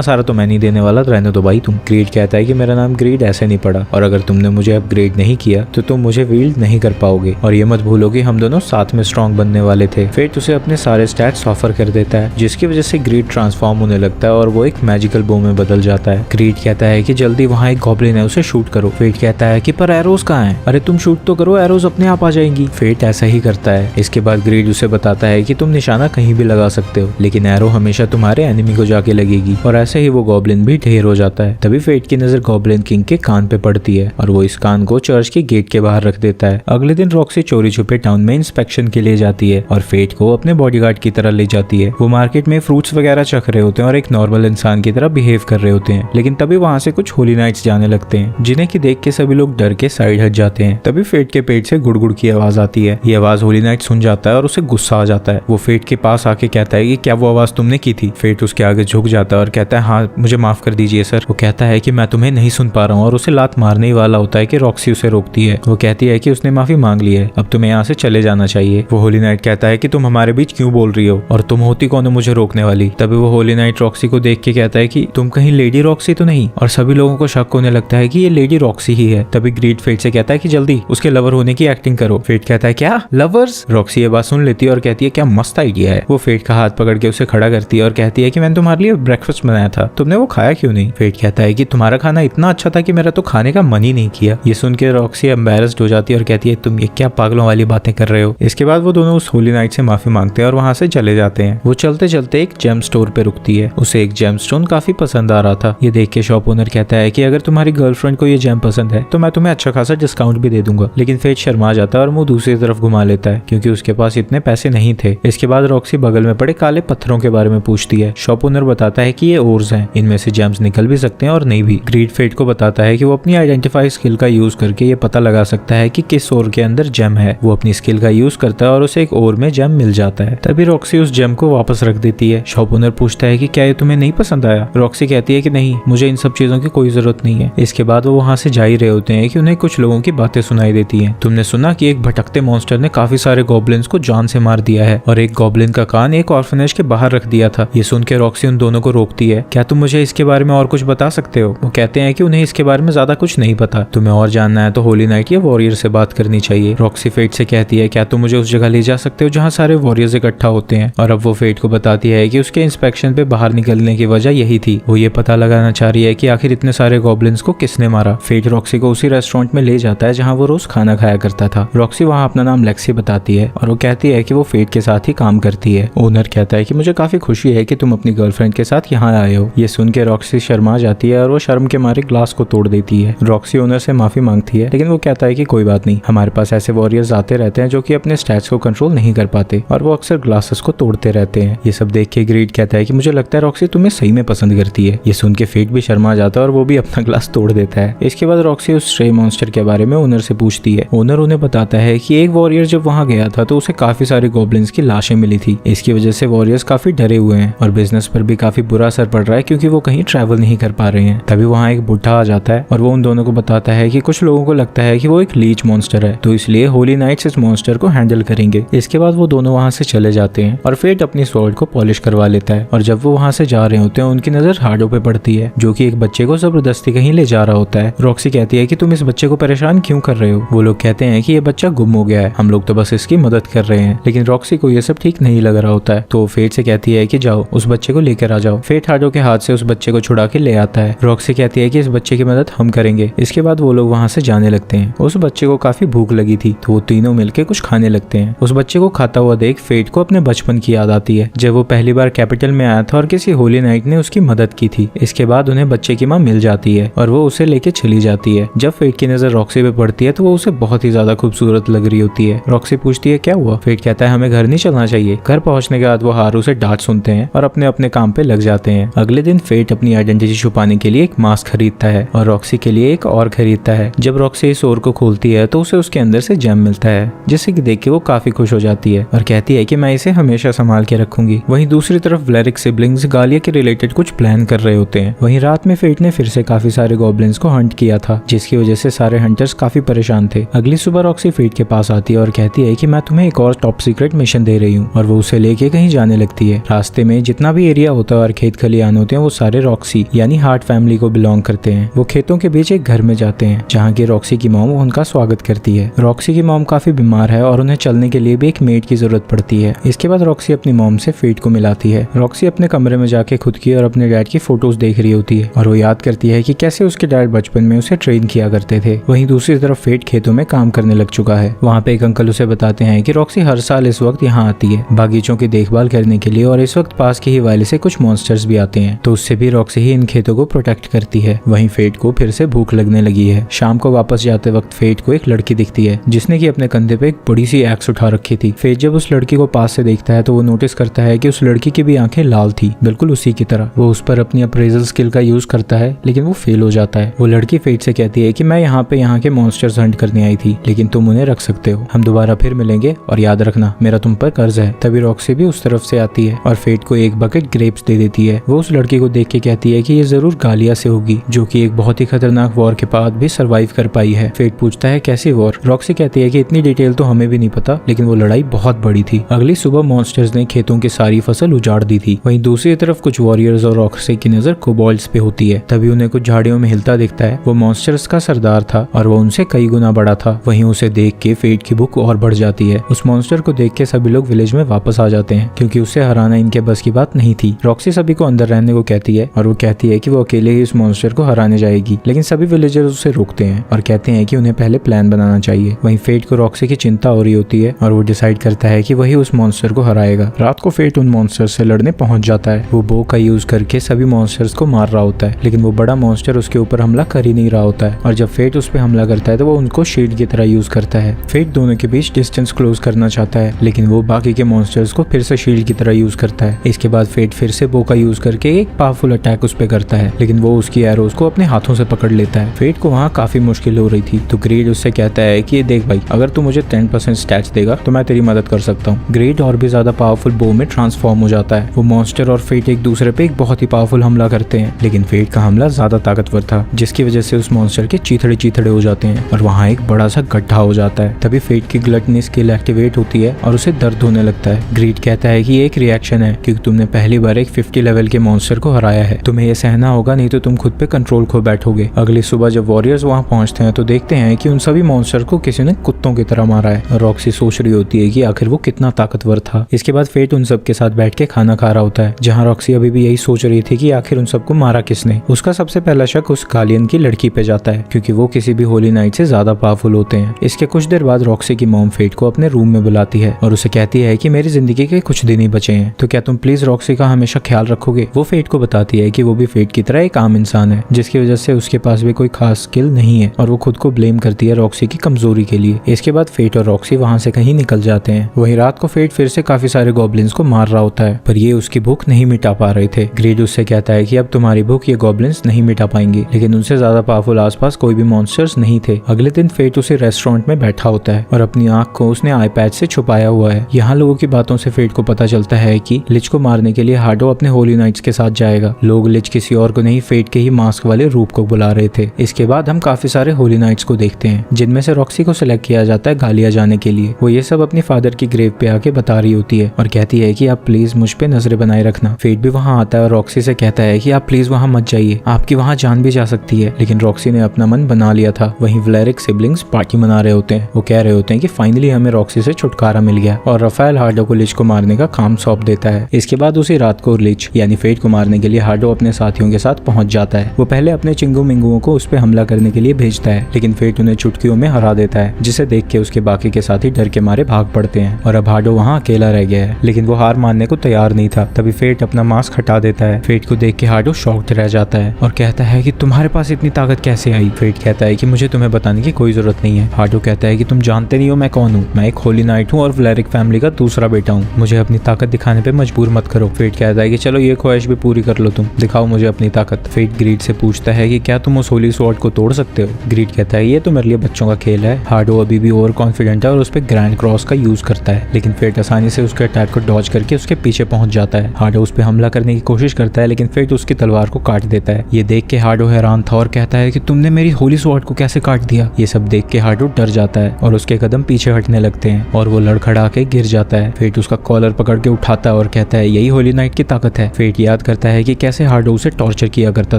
सारा तो मैं नहीं देने वाला, रहने दो भाई तुम। ग्रीड कहता है कि मेरा नाम ग्रीड ऐसे नहीं पड़ा और अगर तुमने मुझे अपग्रेड नहीं किया तो तुम मुझे वील्ड नहीं कर पाओगे और ये मत भूलो कि हम दोनों साथ में स्ट्रॉन्ग बनने वाले थे। फेट उसे अपने सारे स्टैट्स ऑफर कर देता है जिसकी वजह से ग्रीड ट्रांसफॉर्म होने लगता है और वो एक मैजिकल बो में बदल जाता है। ग्रीड कहता है कि जल्दी वहाँ एक गॉब्लिन है उसे शूट करो। फेट कहता है कि पर एरोज कहाँ हैं? अरे तुम शूट तो करो, एरोज अपने आप आ जाएंगी। फेट ऐसा ही करता है। इसके बाद ग्रीड उसे बताता है कि तुम निशाना कहीं भी लगा सकते हो लेकिन एरो हमेशा तुम्हारे एनिमी को जाके लगेगी और ऐसे ही वो गॉब्लिन भी ढेर हो जाता है। तभी फेट की नजर गॉब्लिन किंग के कान पे पड़ती है और वो इस कान को चर्च के गेट के बाहर रख देता है। अगले दिन रॉक्सी चोरी छुपे टाउन में इंस्पेक्शन के लिए जाती है और फेट को अपने बॉडीगार्ड की तरह ले जाती है। वो मार्केट में फ्रूट्स वगैरह चख रहे होते हैं और एक नॉर्मल इंसान की तरह बिहेव कर रहे होते हैं लेकिन तभी वहाँ से कुछ होली नाइट्स जाने लगते हैं जिन्हें की देख के सभी लोग डर के साइड हट जाते हैं। तभी फेट के पेट से गुड़गुड़ की आवाज आती है। ये आवाज होली नाइट सुन जाता है और उसे गुस्सा आ जाता है। वो फेट के पास आके कहता है कि क्या वो आवाज तुमने की थी? फेट उसके आगे झुक जाता है और कहता है हाँ मुझे माफ कर दीजिए सर। वो कहता है कि मैं तुम्हें नहीं सुन पा रहा हूँ और उसे लात मारने ही वाला होता है कि रॉक्सी उसे रोकती है। वो कहती है कि उसने माफी मांग ली है, अब तुम्हें यहाँ से चले जाना चाहिए। वो होली नाइट कहता है कि तुम हमारे बीच क्यों बोल रही हो और तुम होती कौन हो मुझे रोकने वाली? तभी वो होली नाइट रॉक्सी को देख के कहता है कि तुम कहीं लेडी रॉक्सी तो नहीं? और सभी लोगों को शक होने लगता है कि ये लेडी रॉक्सी ही है। तभी ग्रीड फेट से कहता है कि जल्दी उसके लवर होने की एक्टिंग करो। फेट कहता है क्या लवर्स? रॉक्सी ये बात सुन लेती है और कहती है क्या मस्त आइडिया है। वो फेट का हाथ पकड़ के उसे खड़ा करती है और कहती है कि मैंने तुम्हारे लिए ब्रेकफास्ट बनाया था, तुमने वो खाया क्यों नहीं? फेट कहता है कि तुम्हारा खाना इतना अच्छा था कि मेरा तो खाने का मन ही नहीं किया। ये सुन के रॉक्सी एम्बैरेस्ड हो जाती है और कहती है तुम ये क्या पागलों वाली बातें कर रहे हो। इसके बाद वो दोनों उस होली नाइट से माफी मांगते हैं और वहाँ से चले जाते हैं। वो चलते चलते एक जेम स्टोर पे रुकती है। उसे एक जेम स्टोन काफी पसंद आ रहा था। ये देख के शॉप ओनर कहता है कि अगर तुम्हारी गर्लफ्रेंड को ये जेम पसंद है तो मैं तुम्हें अच्छा खासा डिस्काउंट भी दे दूंगा। लेकिन फेट शर्मा जाता है और मुंह दूसरी तरफ घुमा लेता है क्योंकि उसके पास इतने पैसे नहीं थे। इसके बाद रॉक्सी बगल में पड़े काले पत्थरों के बारे में पूछती है। शॉप ओनर बताता है कि ये ओर्स हैं, इनमें से जेम्स निकल भी सकते हैं और नहीं भी। ग्रीड फेट को बताता है कि वो अपनी आइडेंटिफाई स्किल का यूज करके ये पता लगा सकता है कि किस ओर के अंदर जेम है। वो अपनी स्किल का यूज करता है और उसे एक ओर में जेम मिल जाता है। तभी रॉक्सी उस जेम को वापस रख देती है। शॉप ओनर पूछता है कि क्या ये तुम्हें नहीं पसंद आया? रॉक्सी कहती है कि नहीं, मुझे इन सब चीजों की कोई जरूरत नहीं है। इसके बाद वो वहाँ से जा ही रहे होते हैं कि उन्हें कुछ लोगों की बातें सुनाई देती हैं। तुमने सुना कि एक भटकते मॉन्स्टर ने काफी सारे गॉब्लिन्स को जान से मार दिया है और एक गॉब्लिन का कान एक ऑर्फनेज के बाहर रख दिया था। ये सुन के रॉक्सी उन दोनों को रोकती है। क्या तुम मुझे इसके बारे में और कुछ बता सकते हो? वो कहते हैं कि उन्हें इसके बारे में ज्यादा कुछ नहीं पता, तुम्हें और जानना है तो होली नाइट या वॉरियर से बात करनी चाहिए। रॉक्सी फेट से कहती है क्या तुम मुझे उस जगह ले जा सकते हो जहाँ सारे वॉरियर्स इकट्ठा होते हैं? और अब वो फेट को बताती है कि उसके इंस्पेक्शन पे बाहर निकलने की वजह यही थी। वो ये पता लगाना चाह रही है कि आखिर इतने सारे गॉब्लिन्स को किसने मारा। फेट रॉक्सी को उसी रेस्टोरेंट में ले जाता है जहाँ वो रोज खाना खाया करता था। रॉक्सी वहाँ अपना नाम लेक्सी बताती है और वो कहती है कि वो फेट के साथ ही काम करती है। ओनर कहता है कि मुझे काफी खुशी है कि तुम अपनी गर्लफ्रेंड के साथ यहाँ आए हो। ये सुन के रॉक्सी शर्मा जाती है और वो शर्म के मारे ग्लास को तोड़ देती है। रॉक्सी ओनर से माफी मांगती है लेकिन वो कहता है कि कोई बात नहीं, हमारे पास ऐसे वॉरियर्स आते रहते हैं जो कि अपने स्टैट्स को कंट्रोल नहीं कर पाते और वो अक्सर ग्लासेस को तोड़ते रहते हैं। ये सब देख के ग्रीड कहता है कि मुझे लगता है रॉक्सी तुम्हें सही में पसंद करती है। ये सुन के फेट भी शर्मा जाता है और वो भी अपना ग्लास तोड़ देता है। इसके बाद रॉक्सी उस स्ट्रे मॉन्स्टर के बारे में ओनर से पूछती है। ओनर उन्हें बताता है कि एक वॉरियर जब वहाँ गया था तो उसे काफी सारे गॉब्लिन्स की लाशें मिली थी। इसकी वजह से वॉरियर्स काफी डरे हुए हैं और बिजनेस पर भी काफी बुरा असर पड़ रहा है क्योंकि वो कहीं ट्रैवल नहीं कर पा रहे हैं। तभी वहाँ एक बुढ़ा आ जाता है और वो उन दोनों को बताता है कि कुछ लोगों को लगता है कि वो एक लीच मॉन्स्टर है तो इसलिए होली नाइट्स इस मॉन्स्टर को हैंडल करेंगे। इसके बाद वो दोनों वहाँ से चले जाते हैं और फेट अपनी स्वॉर्ड को पॉलिश करवा लेता है और जब वो वहाँ से जा रहे होते हैं उनकी नजर हार्डो पे पड़ती है जो कि एक बच्चे को जबरदस्ती कहीं ले जा रहा होता है। रॉक्सी कहती है कि तुम इस बच्चे को परेशान क्यों कर रहे हो? वो लोग कहते हैं कि ये बच्चा गुम हो गया है, हम लोग तो बस इसकी मदद कर रहे हैं। लेकिन रॉक्सी को ये सब ठीक नहीं लग रहा होता है तो फेट से कहती है कि जाओ उस बच्चे को लेकर आ जाओ। फेट हार्डो के हाथ से उस बच्चे को छुड़ा के ले आता है। रॉक्सी कहती है कि इस बच्चे की मदद हम करेंगे। इसके बाद वो लोग वहाँ से जाने लगते हैं। उस बच्चे को काफी भूख लगी थी तो वो तीनों मिलकर कुछ खाने लगते हैं। उस बच्चे को खाता हुआ देख फेट को अपने बचपन की याद आती है जब वो पहली बार कैपिटल में आया था और किसी होली नाइट ने उसकी मदद की थी। इसके बाद उन्हें बच्चे की माँ मिल जाती है और वो उसे लेके चली जाती है। जब फेट की नजर रॉक्सी पे पड़ती है तो वो उसे बहुत ही ज्यादा खूबसूरत लग रही होती है। रॉक्सी पूछती है क्या हुआ? फेट कहता है हमें घर नहीं चलना चाहिए। घर पहुंचने के बाद वो हारू से डांट सुनते हैं और अपने अपने काम पे लग जाते हैं। अगले दिन फेट अपनी आइडेंटिटी छुपाने के लिए एक मास्क खरीदता है और रॉक्सी के लिए एक और खरीदता है। जब रॉक्सी इस ओर को खोलती है तो उसे उसके अंदर से जेम मिलता है जिसे कि देख के वो काफी खुश हो जाती है और कहती है कि मैं इसे हमेशा संभाल के रखूंगी। वहीं दूसरी तरफ व्लेरिक सिबलिंग्स गालिया के रिलेटेड कुछ प्लान कर रहे होते हैं। वहीं रात में फेट ने फिर से काफी सारे गॉब्लिन गॉब्लिन्स को हंट किया था, जिसकी वजह से सारे हंटर्स काफी परेशान थे। अगली सुबह रॉक्सी फेट के पास आती है और कहती है कि मैं तुम्हें एक और टॉप सीक्रेट मिशन दे रही हूँ, और वो उसे लेके कहीं जाने लगती है। रास्ते में जितना भी एरिया होता है और खेत खलियान होते हैं वो सारे रॉक्सी यानी हार्ट फैमिली को बिलोंग करते हैं। वो खेतों के बीच एक घर में जाते हैं जहाँ की रॉक्सी की मॉम उनका स्वागत करती है। रॉक्सी की मॉम काफी बीमार है और उन्हें चलने के लिए भी एक मेड की जरूरत पड़ती है। इसके बाद रॉक्सी अपनी मॉम से फेट को मिलाती है। रॉक्सी अपने कमरे में जाके खुद की और अपने डैड की फोटोज देख रही होती है और वो याद करती है कि कैसे उसके डैड बचपन में उसे ट्रेन किया करते थे। वहीं दूसरी तरफ फेट खेतों में काम करने लग चुका है। वहाँ पे एक अंकल उसे बताते हैं कि रॉक्सी हर साल इस वक्त यहाँ आती है बागीचों की देखभाल करने के लिए, और इस वक्त पास की ही वाले से कुछ मॉन्स्टर्स भी आते हैं, तो उससे भी रॉक्सी ही इन खेतों को प्रोटेक्ट करती है। वहीं फेट को फिर से भूख लगने लगी है। शाम को वापस जाते वक्त फेट को एक लड़की दिखती है जिसने की अपने कंधे पे एक बड़ी सी एक्स उठा रखी थी। फेट जब उस लड़की को पास से देखता है तो वो नोटिस करता है कि उस लड़की की भी आंखें लाल थी, बिल्कुल उसी की तरह। वो उस पर अपनी अप्रेजल स्किल का यूज करता है लेकिन वो फेल हो जाता है। वो लड़की फेट से कहती है कि मैं यहाँ पे यहाँ के मॉन्स्टर्स हंट करने आई थी, लेकिन तुम उन्हें रख सकते हो। हम दोबारा फिर मिलेंगे और याद रखना मेरा तुम पर कर्ज है। तभी रॉक्सी भी उस तरफ से आती है और फेट को एक बकेट ग्रेप्स दे देती है। वो उस लड़की को देख के कहती है कि ये जरूर गालिया से होगी, जो कि एक बहुत ही खतरनाक वॉर के बाद भी सरवाइव कर पाई है। फेट पूछता है कैसी वॉर? रॉक्सी कहती है कि इतनी डिटेल तो हमें भी नहीं पता, लेकिन वो लड़ाई बहुत बड़ी थी। अगली सुबह मॉन्स्टर्स ने खेतों की सारी फसल उजाड़ दी थी। वहीं दूसरी तरफ कुछ वॉरियर्स और रॉक्सी की नजर कोबॉल्ट्स पे होती है। तभी उन्हें कुछ झाड़ियों में हिलता दिखता है। वो मॉन्स्टर्स का सरदार था और वो उनसे कई गुना बड़ा था। वहीं उसे देख के फेट की भूख और बढ़ जाती है। उस मॉन्स्टर को देख के सभी लोग विलेज में वापस आ जाते हैं क्योंकि उसे हराना इनके बस की बात नहीं थी। रॉक्सी सभी को अंदर रहने को कहती है और वो कहती है कि वो अकेले ही उस मॉन्स्टर को हराने जाएगी, लेकिन सभी विलेजर्स उसे रोकते हैं और कहते हैं कि उन्हें पहले प्लान बनाना चाहिए। वहीं फेट को रॉक्सी की चिंता हो रही होती है और वो डिसाइड करता है कि वही उस मॉन्स्टर को हराएगा। रात को फेट उन मॉन्स्टर्स से लड़ने पहुंच जाता है। वो बो का यूज करके सभी मॉन्स्टर्स को मार रहा होता है, लेकिन वो बड़ा मॉन्स्टर उसके ऊपर हमला कर ही नहीं रहा होता है। और जब फेट उस पर हमला करता है तो वो उनको शील्ड की तरह यूज करता है। फेट दोनों के बीच डिस्टेंस क्लोज करना चाहता है, लेकिन वो बाकी के मॉन्स्टर्स को फिर से शील्ड की तरह यूज करता है। इसके बाद फेट फिर से बो का यूज करके एक पावरफुल अटैक उस पे करता है, लेकिन वो उसकी एरोज को अपने हाथों से पकड़ लेता है। फेट को वहाँ काफी मुश्किल हो रही थी, तो ग्रीड उससे कहता है कि देख भाई, अगर तू मुझे 10% स्टैट्स देगा तो मैं तेरी मदद कर सकता हूँ। ग्रीड और भी ज्यादा पावरफुल बो में ट्रांसफॉर्म हो जाता है। वो मॉन्स्टर और फेट एक दूसरे पे एक बहुत ही पावरफुल हमला करते हैं, लेकिन फेट का हमला ज्यादा ताकतवर था, जिसकी वजह से उस मॉन्स्टर के चीथड़े चीथड़े हो जाते हैं और वहाँ एक बड़ा सा गड्ढा हो जाता है। तभी फेट की ग्लटनी स्किल एक्टिवेट होती है और उसे दर्द होने लगता है। ग्रीड कहता है कि ये एक रिएक्शन है क्योंकि तुमने पहली बार एक 50 लेवल के मॉन्स्टर को हराया है, तुम्हें ये सहना होगा, नहीं तो तुम खुद पे कंट्रोल खो बैठोगे। अगली सुबह जब वॉरियर्स वहाँ पहुंचते हैं तो देखते हैं कि उन सभी मॉन्स्टर को किसी ने कुत्तों की तरह मारा है। रॉक्सी सोच रही होती है कि आखिर वो कितना ताकतवर था। इसके बाद फेट उन सब के साथ बैठ के खाना खा रहा होता है, जहाँ रॉक्सी अभी भी यही सोच रही थी कि आखिर उन सबको मारा किसने। उसका सबसे पहला शक उस गालियन की लड़की पे जाता है क्योंकि वो किसी भी होली नाइट से ज्यादा पावरफुल होते हैं। इसके कुछ देर बाद रॉक्सी की मॉम फेट को अपने रूम में बुलाती है और उसे कहती है कि मेरी जिंदगी के कुछ दिन ही बचे हैं, तो क्या तुम प्लीज रॉक्सी का हमेशा ख्याल रखोगे। वो फेट को बताती है कि वो भी फेट की तरह एक आम इंसान है, जिसकी वजह से उसके पास भी कोई खास स्किल नहीं है, और वो खुद को ब्लेम करती है रॉक्सी की कमजोरी के लिए। इसके बाद फेट और रॉक्सी वहाँ से कहीं निकल जाते हैं। वहीं रात को फेट फिर से काफी सारे गॉब्लिन्स को मार रहा होता है, पर ये उसकी भूख नहीं मिटा पा रहे थे। ग्रीड उससे कहता है कि अब तुम्हारी भूख ये गॉब्लिन्स नहीं मिटा पाएंगे, लेकिन उनसे ज्यादा पावरफुल आसपास कोई भी मॉन्स्टर्स नहीं थे। अगले दिन फेट उसे रेस्टोरेंट में बैठा होता है और अपनी आंख को उसने आई पैच से छुपाया हुआ है। यहाँ लोगों की बातों से फेट को पता चलता है कि लिच को मारने के लिए हार्डो अपने होली नाइट्स के साथ जाएगा। लोग लिच किसी और को नहीं, फेट के ही मास्क वाले रूप को बुला रहे थे। इसके बाद हम काफी सारे होली नाइट्स को देखते हैं, जिनमें से रॉक्सी को सिलेक्ट किया जाता है गालिया जाने के लिए। वो ये सब अपनी फादर की ग्रेव पे आके बता रही होती है और कहती है कि आप प्लीज मुझ पे नजरें बनाए रखना। फेट भी वहाँ आता है और रॉक्सी से कहता है कि आप प्लीज वहाँ मत जाइए, आपकी वहाँ जान भी जा सकती है। लेकिन रॉक्सी ने अपना मन बना लिया था। वहीं व्लेरिक सिबलिंग्स पार्टी मना रहे होते हैं। वो कह रहे होते हैं कि फाइनली हमें रॉक्सी से छुटकारा मिल गया, और राफेल हार्डो को लिच को मारने का काम सौंप देता है। इसके बाद उसी रात को लिच यानी फेट को मारने के लिए हार्डो अपने साथियों के साथ पहुंच जाता है। वो पहले अपने चिंगू मिंगुओं को उस पर हमला करने के लिए भेजता है, लेकिन फेट उन्हें चुटकियों में हरा देता है, जिसे देख के उसके बाकी के साथी डर के मारे भाग पड़ते हैं और अब हार्डो वहाँ अकेला रह गया है। लेकिन वो हार मानने को तैयार नहीं था। तभी फेट अपना मास्क हटा देता है। फेट को देख के हार्डो शॉक्ड रह जाता है और कहता है कि तुम्हारे पास इतनी ताकत कैसे आई। फेट कहता है कि मुझे तुम्हें बताने की कोई जरूरत नहीं है। हार्डो कहता है कि तुम जानते नहीं हो मैं कौन हूँ, मैं एक होली नाइट हूँ और व्लेरिक फैमिली का दूसरा बेटा हूँ, मुझे अपनी ताकत दिखाने पे मजबूर मत करो। फेट कहता है कि चलो ये ख्वाहिश भी पूरी कर लो, तुम दिखाओ मुझे अपनी ताकत। फेट ग्रीड से पूछता है कि क्या तुम उस होली स्वॉर्ड को तोड़ सकते हो। ग्रीड कहता है ये तो मेरे लिए बच्चों का खेल है। हार्डो अभी भी ओवर कॉन्फिडेंट है और उस पर ग्रैंड क्रॉस का यूज करता है, लेकिन फेट आसानी से उसके अटैक को डॉज करके उसके पीछे पहुंच जाता है। हार्डो उस पर हमला करने की कोशिश करता है, लेकिन फेट उसकी तलवार को काट देता है। ये देख के हार्डो हैरान परेशान था और कहता है कि तुमने मेरी होली स्वॉर्ड को कैसे काट दिया। ये सब देख के हार्डवुड डर जाता है और उसके कदम पीछे हटने लगते हैं और वो लड़खड़ा के गिर जाता है। फेट उसका कॉलर पकड़ के उठाता है और कहता है यही होली नाइट की ताकत है। फेट याद करता है कि कैसे हार्डो उसे टॉर्चर किया करता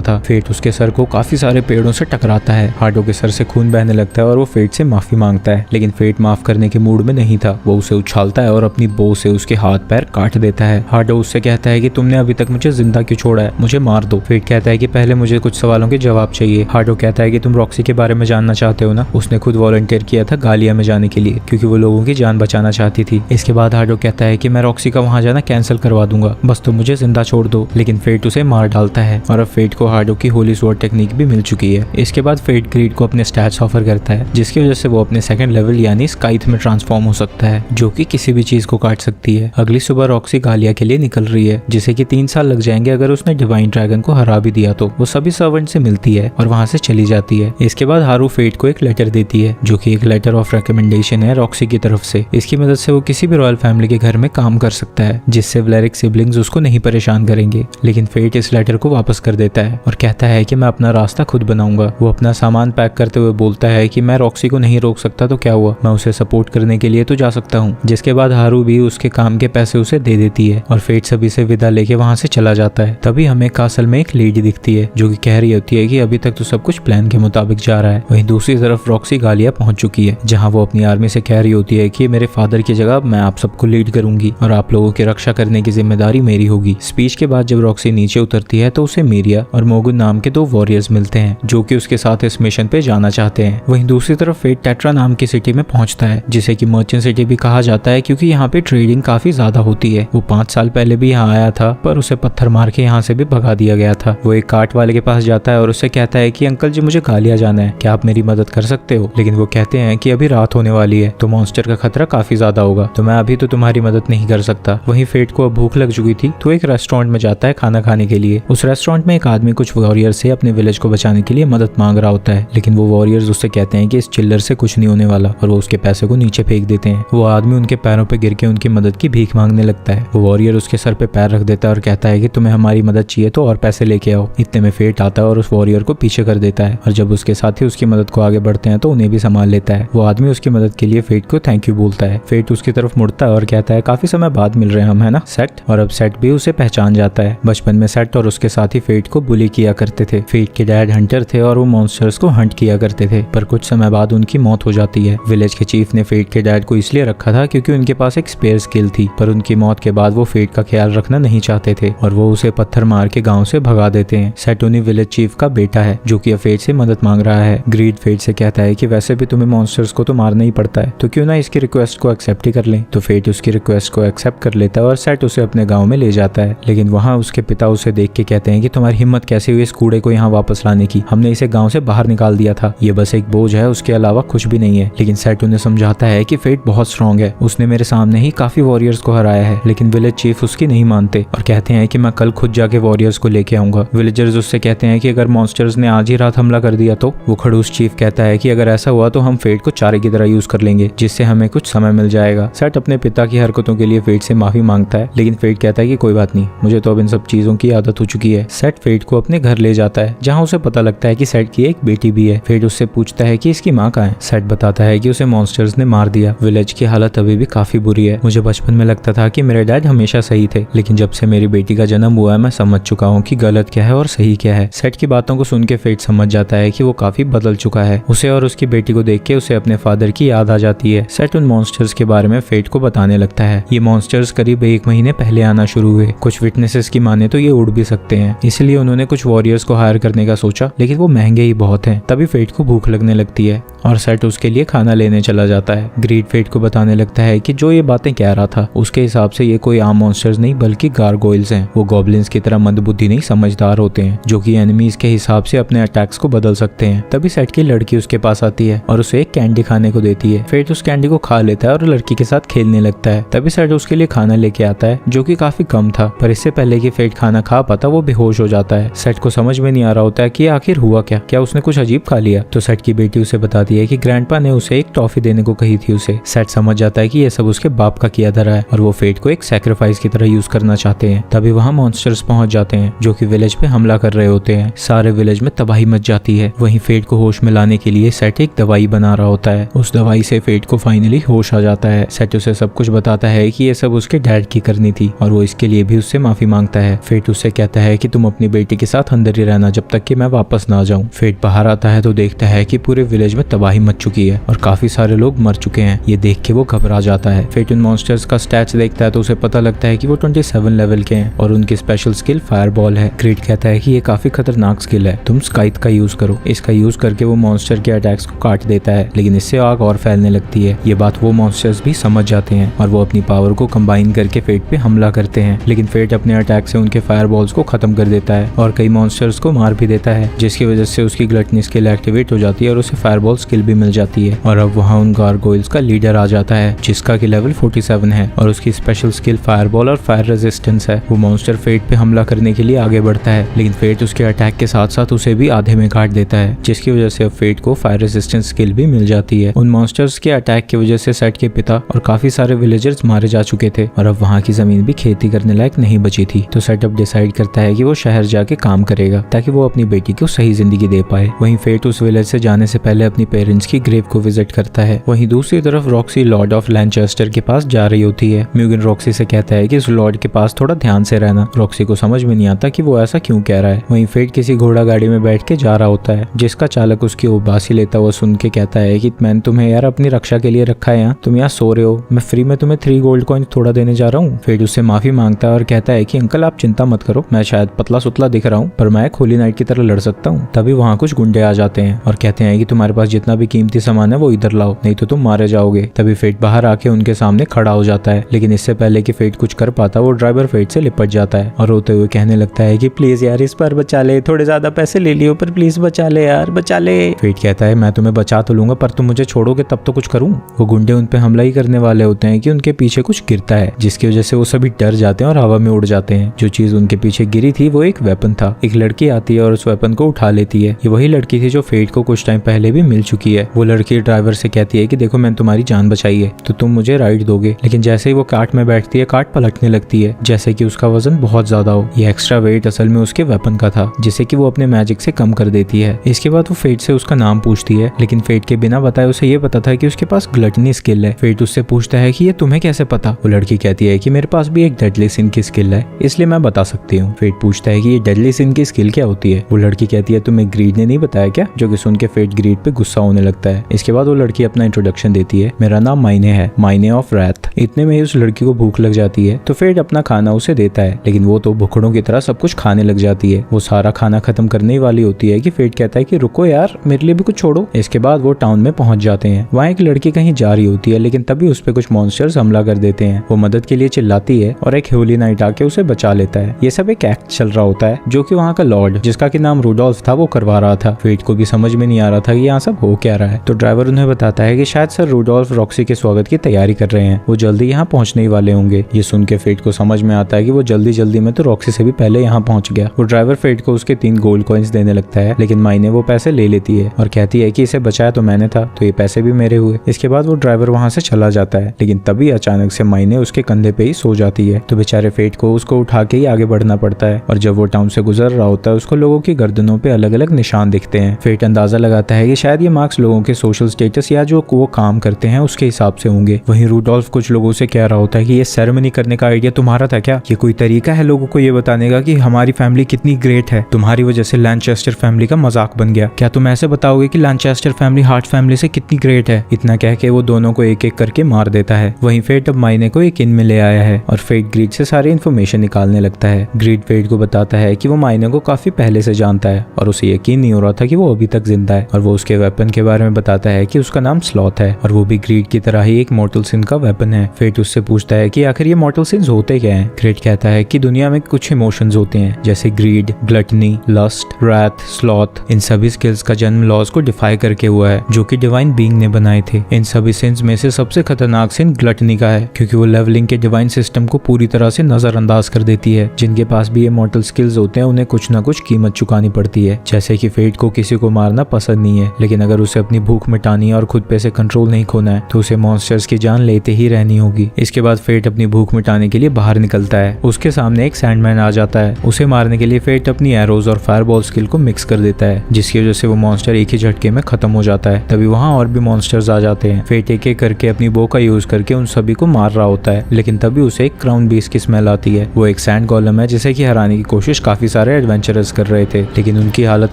था। फेट उसके सर को काफी सारे पेड़ों से टकराता है। हार्डो के सर से खून बहने लगता है और वो फेट से माफी मांगता है, लेकिन फेट माफ करने के मूड में नहीं था। वो उसे उछालता है और अपनी बो से उसके हाथ पैर काट देता है। हार्डो उससे कहता है कि तुमने अभी तक मुझे जिंदा क्यों छोड़ा है, मुझे मार दो। फेट कहता है कि पहले मुझे कुछ सवालों के जवाब चाहिए। हार्डो कहता है कि तुम रॉक्सी के बारे में जानना चाहते हो ना, उसने खुद वॉलंटियर किया था गालिया में जाने के लिए क्योंकि वो लोगों की जान बचाना चाहती थी। इसके बाद हार्डो कहता है कि मैं रॉक्सी का वहां जाना कैंसिल करवा दूंगा, बस तुम मुझे जिंदा छोड़ दो। लेकिन फेट उसे मार डालता है और अब फेट को हार्डो की होली स्वॉर्ड टेक्निक भी मिल चुकी है। इसके बाद फेट ग्रीड को अपने स्टैट्स ऑफर करता है जिसकी वजह से वो अपने सेकंड लेवल यानी स्काइथ में ट्रांसफॉर्म हो सकता है, जो कि किसी भी चीज को काट सकती है। अगली सुबह रॉक्सी गालिया के लिए निकल रही है जिसे कि 3 साल लग जाएंगे अगर उसने डिवाइन ड्रैगन को हरा भी दिया तो। वो सभी सर्वेंट से मिलती है और वहां से चली जाती है। इसके बाद हारू फेट को एक लेटर देती है जो कि एक लेटर ऑफ रिकमेंडेशन है रॉक्सी की तरफ से। इसकी मदद से वो किसी भी रॉयल फैमिली के घर में काम कर सकता है जिससे वलेरिक सिबलिंग्स उसको नहीं परेशान करेंगे। लेकिन फेट इस लेटर को वापस कर देता है और कहता है कि मैं अपना रास्ता खुद बनाऊंगा। वो अपना सामान पैक करते हुए बोलता है कि मैं रॉक्सी को नहीं रोक सकता तो क्या हुआ, मैं उसे सपोर्ट करने के लिए तो जा सकता हूँ। जिसके बाद हारू भी उसके काम के पैसे उसे दे देती है और फेट सभी से विदा लेके वहां से चला जाता है। तभी हमें कासल में एक लेडी दिखती है जो कि कह रही होती है कि अभी तक तो सब कुछ प्लान के मुताबिक जा रहा है। वहीं दूसरी तरफ रॉक्सी गालिया पहुंच चुकी है जहां वो अपनी आर्मी से कह रही होती है कि मेरे फादर की जगह मैं आप सबको लीड करूंगी और आप लोगों की रक्षा करने की जिम्मेदारी मेरी होगी। स्पीच के बाद जब रॉक्सी नीचे उतरती है तो उसे मीरिया और मोगुन नाम के 2 वॉरियर्स मिलते हैं जो कि उसके साथ इस मिशन पे जाना चाहते हैं। वहीं दूसरी तरफ फेट टेट्रा नाम की सिटी में पहुंचता है जिसे कि मर्चेंट सिटी भी कहा जाता है क्योंकि यहाँ पे ट्रेडिंग काफी ज्यादा होती है। वो 5 साल पहले भी यहाँ आया था पर उसे पत्थर मार के यहाँ से भी भगा दिया गया था। वो एक कार्ट वाले के पास जाता है और उससे कहता है कि अंकल जी मुझे गालिया जाना है, क्या आप मेरी मदद कर सकते हो। लेकिन वो कहते हैं कि अभी रात होने वाली है तो मॉन्स्टर का खतरा काफी ज्यादा होगा तो मैं अभी तो तुम्हारी मदद नहीं कर सकता। वहीं फेट को अब भूख लग चुकी थी तो एक रेस्टोरेंट में जाता है खाना खाने के लिए। उस रेस्टोरेंट में एक आदमी कुछ वॉरियर से अपने विलेज को बचाने के लिए मदद मांग रहा होता है, लेकिन वो वॉरियर्स उससे कहते हैं कि इस चिल्लर से कुछ नहीं होने वाला और वो उसके पैसे को नीचे फेंक देते हैं। वो आदमी उनके पैरों पे गिर के उनकी मदद की भीख मांगने लगता है। वो वॉरियर उसके सर पे पैर रख देता है और कहता है कि तुम्हें हमारी मदद चाहिए तो और पैसे लेके आओ। इतने में फेट आता है और उस वॉरियर को पीछे कर देता है और जब उसके साथी उसकी मदद को आगे बढ़ते हैं तो उन्हें भी संभाल लेता है। वो आदमी उसकी मदद के लिए फेट को थैंक यू बोलता है। फेट उसकी तरफ मुड़ता है और कहता है काफी समय बाद मिल रहे हैं हम, है ना सेट। और अब सेट भी उसे पहचान जाता है। बचपन में सेट और उसके साथी फेट को बुली किया करते थे। फेट के डैड हंटर थे और वो मॉन्स्टर्स को हंट किया करते थे पर कुछ समय बाद उनकी मौत हो जाती है। विलेज के चीफ ने फेट के डैड को इसलिए रखा था क्योंकि उनके पास एक स्पेयर स्किल थी पर उनकी मौत के बाद वो फेट का ख्याल रखना नहीं चाहते थे और वो उसे पत्थर मार के गांव से भगा देते हैं। सेट उन्हीं विलेज चीफ का बेटा है जो कि फेट से मदद मांग रहा है। ग्रीड फेट से कहता है कि वैसे भी तुम्हें मॉन्स्टर्स को तो मारना ही पड़ता है तो क्यों ना इसकी रिक्वेस्ट को एक्सेप्ट ही कर लें। तो फेट उसकी रिक्वेस्ट को एक्सेप्ट कर लेता है और सेट उसे अपने गाँव में ले जाता है। लेकिन वहाँ उसके पिता उसे देख के कहते हैं कि तुम्हारी हिम्मत कैसे हुई इस कूड़े को यहाँ वापस लाने की, हमने इसे गाँव से बाहर निकाल दिया था, ये बस एक बोझ है, उसके अलावा कुछ भी नहीं है। लेकिन सेट उन्हें समझाता है कि फेट बहुत स्ट्रॉन्ग है, उसने मेरे सामने ही काफी वॉरियर्स को हराया है। लेकिन विलेज चीफ उसकी नहीं मानते और कहते हैं कि मैं कल खुद जाके वॉरियर्स को लेके आऊंगा। विलेजर्स उससे कहते हैं कि अगर मॉन्स्टर्स ने आज ही रात हमला कर दिया तो। वो खड़ूस चीफ कहता है कि अगर ऐसा हुआ तो हम फेट को चारे की तरह यूज कर लेंगे जिससे हमें कुछ समय मिल जाएगा। सेट अपने पिता की हरकतों के लिए फेट से माफी मांगता है लेकिन फेट कहता है कि कोई बात नहीं, मुझे तो अब इन सब चीजों की आदत हो चुकी है। सेट फेट को अपने घर ले जाता है जहाँ उसे पता लगता है कि सेट की एक बेटी भी है। फेट उससे पूछता है कि इसकी माँ कहाँ है। सेट बताता है कि उसे मॉन्स्टर्स ने मार दिया। विलेज की हालत अभी भी काफी बुरी है। मुझे बचपन में लगता था कि मेरे डैड हमेशा सही थे लेकिन जब से मेरी बेटी का जन्म हुआ है मैं समझ चुका हूँ कि गलत क्या है और सही क्या है। सेट की बातों को सुन के फेट समझ जाता है कि वो काफी बदल चुका है। उसे और उसकी बेटी को देख के उसे अपने फादर की याद आ जाती है। सेट उन मॉन्स्टर्स के बारे में फेट को बताने लगता है। ये मॉन्स्टर्स करीब 1 महीने पहले आना शुरू हुए। कुछ विटनेसेस की माने तो ये उड़ भी सकते हैं, इसलिए उन्होंने कुछ वॉरियर्स को हायर करने का सोचा लेकिन वो महंगे ही बहुत हैं। तभी फेट को भूख लगने लगती है और सेट उसके लिए खाना लेने चला जाता है। ग्रीड फेट को बताने लगता है कि जो ये बातें कह रहा था उसके हिसाब से ये कोई आम मॉन्स्टर्स नहीं बल्कि गारगोइल्स हैं। वो गॉब्लिन्स की तरह मंदबुद्धि नहीं समझदार होते हैं जो कि एनिमीज के हिसाब से अपने अटैक्स को बदल सकते हैं। तभी सेट की लड़की उसके पास आती है और उसे एक कैंडी खाने को देती है। फेट उस कैंडी को खा लेता है और लड़की के साथ खेलने लगता है। तभी सेट उसके लिए खाना लेके आता है जो कि काफी कम था पर इससे पहले कि फेट खाना खा पाता वो बेहोश हो जाता है। सेट को समझ में नहीं आ रहा होता है कि आखिर हुआ क्या उसने कुछ अजीब खा लिया। तो सेट की बेटी उसे बताती है कि ग्रैंडपा ने उसे एक टॉफी देने को कही थी उसे। सेट समझ जाता है कि ये सब उसके बाप का किया धरा है और वो फेट को एक सैक्रिफाइस की तरह यूज करना चाहते हैं। तभी वहाँ मॉन्स्टर्स पहुंच जाते हैं जो कि विलेज पे हमला कर रहे होते हैं। सारे सारे विलेज में तबाही मच जाती है। वहीं फेट को होश में लाने के लिए सेट एक दवाई बना रहा होता है। उस दवाई से फेट को फाइनली होश आ जाता है। सेट उसे सब कुछ बताता है कि ये सब उसके डैड की करनी थी और वो इसके लिए भी उससे माफी मांगता है। फेट उससे कहता है कि तुम अपनी बेटी के साथ अंदर ही रहना जब तक कि मैं वापस ना जाऊं। फेट बाहर आता है तो देखता है कि पूरे विलेज में तबाही मच चुकी है और काफी सारे लोग मर चुके हैं। ये देख के वो घबरा जाता है। फेट उन मॉन्स्टर्स का स्टैट्स देखता है तो उसे पता लगता है कि वो 27 लेवल के हैं और उनकी स्पेशल स्किल फायरबॉल है। ग्रीड कहता है कि ये काफी खतरनाक स्किल है, तुम स्काइथ का यूज करो। इसका यूज करके वो मॉन्स्टर के अटैक्स को काट देता है, लेकिन इससे आग और फैलने लगती है। ये बात वो मॉन्स्टर्स भी समझ जाते हैं और वो अपनी पावर को कंबाइन करके फेट पे हमला करते हैं, लेकिन फेट अपने अटैक से उनके फायरबॉल्स को खत्म कर देता है और कई मॉन्स्टर्स को मार भी देता है, जिसकी वजह से उसकी ग्लटनी स्किल एक्टिवेट हो जाती है और उसे फायरबॉल स्किल भी मिल जाती है। और अब वहाँ उन गारगोइल्स का लीडर आ जाता है जिसका कि लेवल 47 है और उसकी स्पेशल स्किल फायरबॉल और फायर रेजिस्टेंस है। वो मॉन्स्टर फेट पे हमला करने के लिए आगे बढ़ता है, लेकिन फेट उसके अटैक के साथ साथ उसे भी आधे में काट देता है, जिसकी वजह से अब फेट को फायर रेजिस्टेंस स्किल भी मिल जाती है। उन मॉन्स्टर्स के अटैक की वजह से सेट के पिता और काफी सारे विलेजर्स मारे जा चुके थे और अब वहाँ की जमीन भी खेती करने लायक नहीं बची थी। तो सेट अब डिसाइड करता है कि वो शहर जाके काम करेगा ताकि वो अपनी बेटी को सही जिंदगी दे पाए। वहीं फेट उस विलेज से जाने से पहले अपनी पेरेंट्स की ग्रेव को विजिट करता है। वहीं दूसरी तरफ रॉक्सी लॉर्ड ऑफ लैनचेस्टर के पास जा रही होती है। म्यूगन रॉक्सी से कहता है कि उस लॉर्ड के पास थोड़ा ध्यान से रहना। रॉक्सी को समझ में नहीं आता कि वो ऐसा क्यों कह रहा है। वहीं फेट किसी घोड़ा गाड़ी में बैठ के जा रहा होता है, जिसका चालक उसकी उबासी लेता हुआ सुन के कहता है कि मैंने तुम्हें यार अपनी रक्षा के लिए रखा है, तुम यहाँ सो रहे हो, मैं फ्री में तुम्हें 3 गोल्ड कॉइन थोड़ा देने जा रहा हूँ। फेट उससे माफी मांगता है और कहता है कि अंकल आप चिंता मत करो, मैं शायद पतला सुतला दिख रहा हूँ पर मैं होली नाइट की तरह लड़ सकता हूँ। तभी वहाँ कुछ गुंडे आ जाते हैं और कहते हैं कि तुम्हारे पास जितना भी कीमती सामान है वो इधर लाओ, नहीं तो तुम मारे जाओगे। तभी फेट बाहर आके उनके सामने खड़ा हो जाता है, लेकिन इससे पहले कि फेट कुछ कर पाता वो ड्राइवर फेट से लिपट जाता है और रोते हुए कहने लगता है कि प्लीज यार इस पर बचा ले, थोड़े ज्यादा पैसे ले लियो पर प्लीज बचा ले यार, बचा ले। फेट कहता है मैं तुम्हें बचा तो लूंगा पर तुम मुझे छोड़ोगे तब तो कुछ करूं। वो गुंडे उन पे हमला ही करने वाले होते हैं कि उनके पीछे कुछ गिरता है, जिसकी वजह से वो सभी डर जाते हैं और हवा में उड़ जाते हैं। जो चीज उनके पीछे गिरी थी वो एक वेपन था। एक लड़की आती है और उस वेपन को उठा लेती है। ये वही लड़की थी जो फेट को कुछ टाइम पहले भी मिल चुकी है। वो लड़की ड्राइवर से कहती है कि देखो मैंने तुम्हारी जान बचाई है तो तुम मुझे राइड दोगे, लेकिन जैसे ही वो कार्ट में बैठती है कार्ट पलटने लगती है जैसे कि उसका वजन बहुत ज्यादा हो। ये एक्स्ट्रा वेट असल में उसके वेपन का था जिसे कि वो अपने मैजिक से कम कर देती है। इसके बाद वो फेट से उसका नाम पूछती है, लेकिन फेट के बिना बताए उसे ये पता था कि उसके पास ग्लटनी स्किल है। फेट उससे पूछता है कि ये तुम्हें कैसे पता। वो लड़की कहती है कि मेरे पास भी एक डेडली सिन की स्किल है इसलिए मैं बता सकती हूँ। फेट पूछता है कि ये डेडली सिन की स्किल क्या होती है। वो लड़की कहती है तुम्हें ग्रीड ने नहीं बताया क्या, जो कि सुन के फेट ग्रीड पे गुस्सा होने लगता है। इसके बाद वो लड़की अपना इंट्रोडक्शन देती है, मेरा नाम माइने है, माइने ऑफ रैथ। इतने में ही उस लड़की को भूख लग जाती है तो फेट अपना खाना उसे देता है, लेकिन वो तो भुखड़ों की तरह सब कुछ खाने लग जाती है। वो सारा खाना खत्म करने वाली होती है कि फेट कहता है कि रुको यार मेरे लिए भी कुछ छोड़ो। इसके बाद वो टाउन में पहुंच जाते हैं। वहाँ एक लड़की कहीं जा रही होती है, लेकिन तभी उस पे कुछ मॉन्स्टर्स हमला कर देते हैं। वो मदद के लिए चिल्लाती है और एक होली नाइट आके उसे बचा लेता है। ये सब एक एक्ट चल रहा होता है जो कि वहाँ का लॉर्ड जिसका कि नाम रूडोल्फ था वो करवा रहा था। फेट को भी समझ में नहीं आ रहा था कि यहाँ सब हो क्या रहा है। तो ड्राइवर उन्हें बताता है कि शायद सर रूडोल्फ रॉक्सी के स्वागत की तैयारी कर रहे हैं, वो जल्दी यहाँ पहुँचने ही वाले होंगे। ये सुन के फेट को समझ में आता है कि वो जल्दी में तो रॉक्सी से भी पहले यहाँ पहुँच गया। वो ड्राइवर फेट को उसके 3 गोल्ड कॉइन्स देने लगता है, लेकिन माइने वो पैसे ले लेती है और कहती है कि इसे बचाया तो मैंने था तो ये पैसे भी मेरे हुए। इसके बाद वो ड्राइवर वहाँ से चला जाता है, लेकिन तभी अचानक से माइने उसके कंधे पे ही सो जाती है। तो बेचारे फेट को उसको उठा के ही आगे बढ़ना पड़ता है और जब वो टाउन से गुजर रहा होता है उसको लोगों की गर्दनों पे अलग अलग निशान दिखते हैं। फेट अंदाजा लगाता है कि शायद ये मार्क्स लोगों के सोशल स्टेटस या जो वो काम करते हैं उसके हिसाब से होंगे। वहीं रूडोल्फ कुछ लोगों से कह रहा होता है कि ये सेरेमनी करने का आइडिया तुम्हारा था क्या? ये कोई तरीका है लोगों को ये बताने का कि हमारी फैमिली कितनी ग्रेट है, तुम्हारी वजह से लैनचेस्टर फैमिली का मजाक बन गया। क्या तुम ऐसे बताओगे कि लैनचेस्टर फैमिली हार्ट फैमिली से कितनी ग्रेट है? इतना कह के वो दोनों को एक एक करके मार देता है। वहीं फेट अब माइने को एक इन में ले आया है और फेट ग्रीड से सारी इन्फॉर्मेशन निकालने लगता है। ग्रीड फेट को बताता है कि वो माइने को काफी पहले से जानता है और उसे यकीन नहीं हो रहा था कि वो अभी तक जिंदा है। और वो उसके वेपन के बारे में बताता है कि उसका नाम स्लॉथ है और वो भी ग्रीड की तरह ही एक मॉर्टल सिन का वेपन है। फेट उससे पूछता है कि आखिर ये मॉर्टल सिन्स होते क्या हैं? ग्रीड कहता है कि दुनिया में कुछ इमोशंस होते हैं जैसे greed, gluttony, lust, wrath, sloth. इन सभी स्किल्स का जन्म लॉज को डिफाई करके हुआ है जो कि डिवाइन बीइंग ने बनाए थे। इन सभी सिन्स में से सबसे खतरनाक सिन ग्लटनी का है क्योंकि वो लेवलिंग के डिवाइन सिस्टम को पूरी तरह से नजरअंदाज कर देती है। जिनके पास भी ये मॉर्टल स्किल्स होते हैं उन्हें कुछ ना कुछ कीमत चुकानी पड़ती है। जैसे कि फेट को किसी को मारना पसंद नहीं है, लेकिन अगर उसे अपनी भूख मिटानी है और खुद पे से कंट्रोल नहीं खोना है तो उसे मॉन्स्टर्स की जान लेते ही रहनी होगी। इसके बाद फेट अपनी भूख मिटाने के लिए बाहर निकलता है। उसके सामने एक सैंडमैन आ जाता है। उसे मारने के लिए फेट अपनी एरोज और फायर फायर बॉल स्किल को मिक्स कर देता है, जिसकी वजह से वो मॉन्स्टर एक ही झटके में खत्म हो जाता है। तभी वहाँ और भी मॉन्स्टर्स आ जाते हैं। फेट एक एक करके अपनी बो का यूज करके उन सभी को मार रहा होता है, लेकिन तभी उसे एक क्राउन बीस्ट की स्मेल आती है। वो एक सैंड गोलम है जिसे कि हराने की कोशिश काफी सारे एडवेंचरर्स कर रहे थे, लेकिन उनकी हालत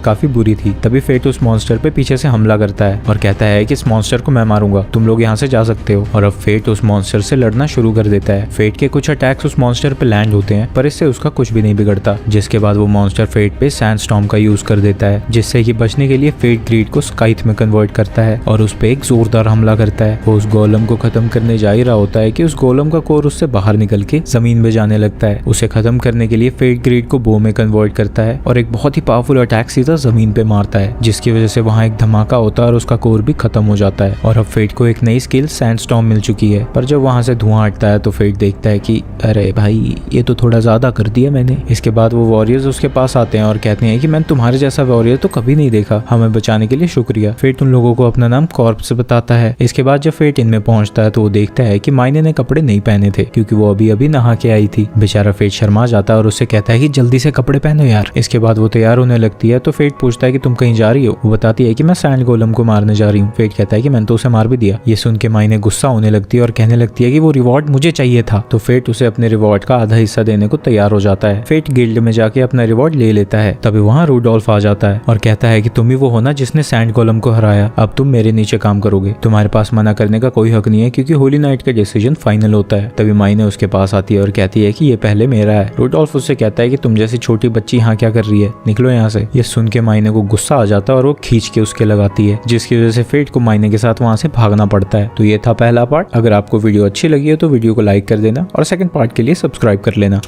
काफी बुरी थी। तभी फेट उस मॉन्स्टर पे पीछे से हमला करता है और कहता है कि इस मॉन्स्टर को मैं मारूंगा, तुम लोग यहाँ से जा सकते हो। और अब फेट उस मॉन्स्टर से लड़ना शुरू कर देता है। फेट के कुछ अटैक्स उस मॉन्स्टर पे लैंड होते हैं, पर इससे उसका कुछ भी नहीं बिगड़ता। जिसके बाद वो मॉन्स्टर फेट पे सैंड स्टॉर्म का यूज कर देता है, जिससे कि बचने के लिए फेट ग्रीड को स्काइथ में कन्वर्ट करता है और उस पे एक जोरदार हमला करता है। वो उस गोलम को खत्म करने जा ही रहा होता है कि उस गोलम का कोर उससे बाहर निकल के जमीन में जाने लगता है। उसे खत्म करने के लिए फेट ग्रीड को बो में कन्वर्ट करता है और एक बहुत ही पावरफुल अटैक सीधा जमीन पे मारता है, जिसकी वजह से वहाँ एक धमाका होता है और उसका कोर भी खत्म हो जाता है। और अब फेट को एक नई स्किल सैंड स्टॉर्म मिल चुकी है। पर जब वहाँ से धुआं हटता है तो फेट देखता है कि अरे भाई, ये तो थोड़ा ज्यादा कर दिया मैंने। इसके बाद वो वॉरियर्स उसके पास आते हैं और कहते हैं कि मैंने तुम्हारे जैसा वॉरियर तो कभी नहीं देखा, हमें बचाने के लिए शुक्रिया। फेट उन लोगों को अपना नाम कॉर्प्स बताता है। इसके बाद जब फेट इनमें पहुंचता है तो वो देखता है कि मायने ने कपड़े नहीं पहने थे, क्योंकि वो अभी अभी नहा के आई थी। बेचारा फेट शर्मा जाता है और उससे कहता है कि जल्दी से कपड़े पहनो यार। इसके बाद वो तैयार होने लगती है तो फेट पूछता है कि तुम कहीं जा रही हो। वो बताती है कि मैं सैंड गोलम को मारने जा रही हूँ। फेट कहता है कि मैंने तो उसे मार भी दिया। ये सुन के मायने गुस्सा होने लगती है और कहने लगती है कि वो रिवॉर्ड मुझे चाहिए था। तो फेट उसे अपने रिवॉर्ड का आधा हिस्सा देने को तैयार हो जाता है। फेट गिल्ड में जाके अपना रिवॉर्ड ले लेता है। तभी वहाँ रूडोल्फ आ जाता है और कहता है कि तुम ही वो हो ना जिसने सैंड गोलम को हराया, अब तुम मेरे नीचे काम करोगे, तुम्हारे पास मना करने का कोई हक नहीं है, क्योंकि होली नाइट का डिसीजन फाइनल होता है। तभी मायने उसके पास आती है और कहती है कि ये पहले मेरा है। रूडोल्फ उससे कहता है कि तुम जैसी छोटी बच्ची यहाँ क्या कर रही है, निकलो यहाँ से। ये सुन के मायने को गुस्सा आ जाता है और वो खींच के उसके लगाती है, जिसकी वजह से फेट को मायने के साथ वहाँ से भागना पड़ता है। तो ये था पहला पार्ट। अगर आपको वीडियो अच्छी लगी है तो वीडियो को लाइक कर देना और सेकंड पार्ट के लिए सब्सक्राइब कर लेना।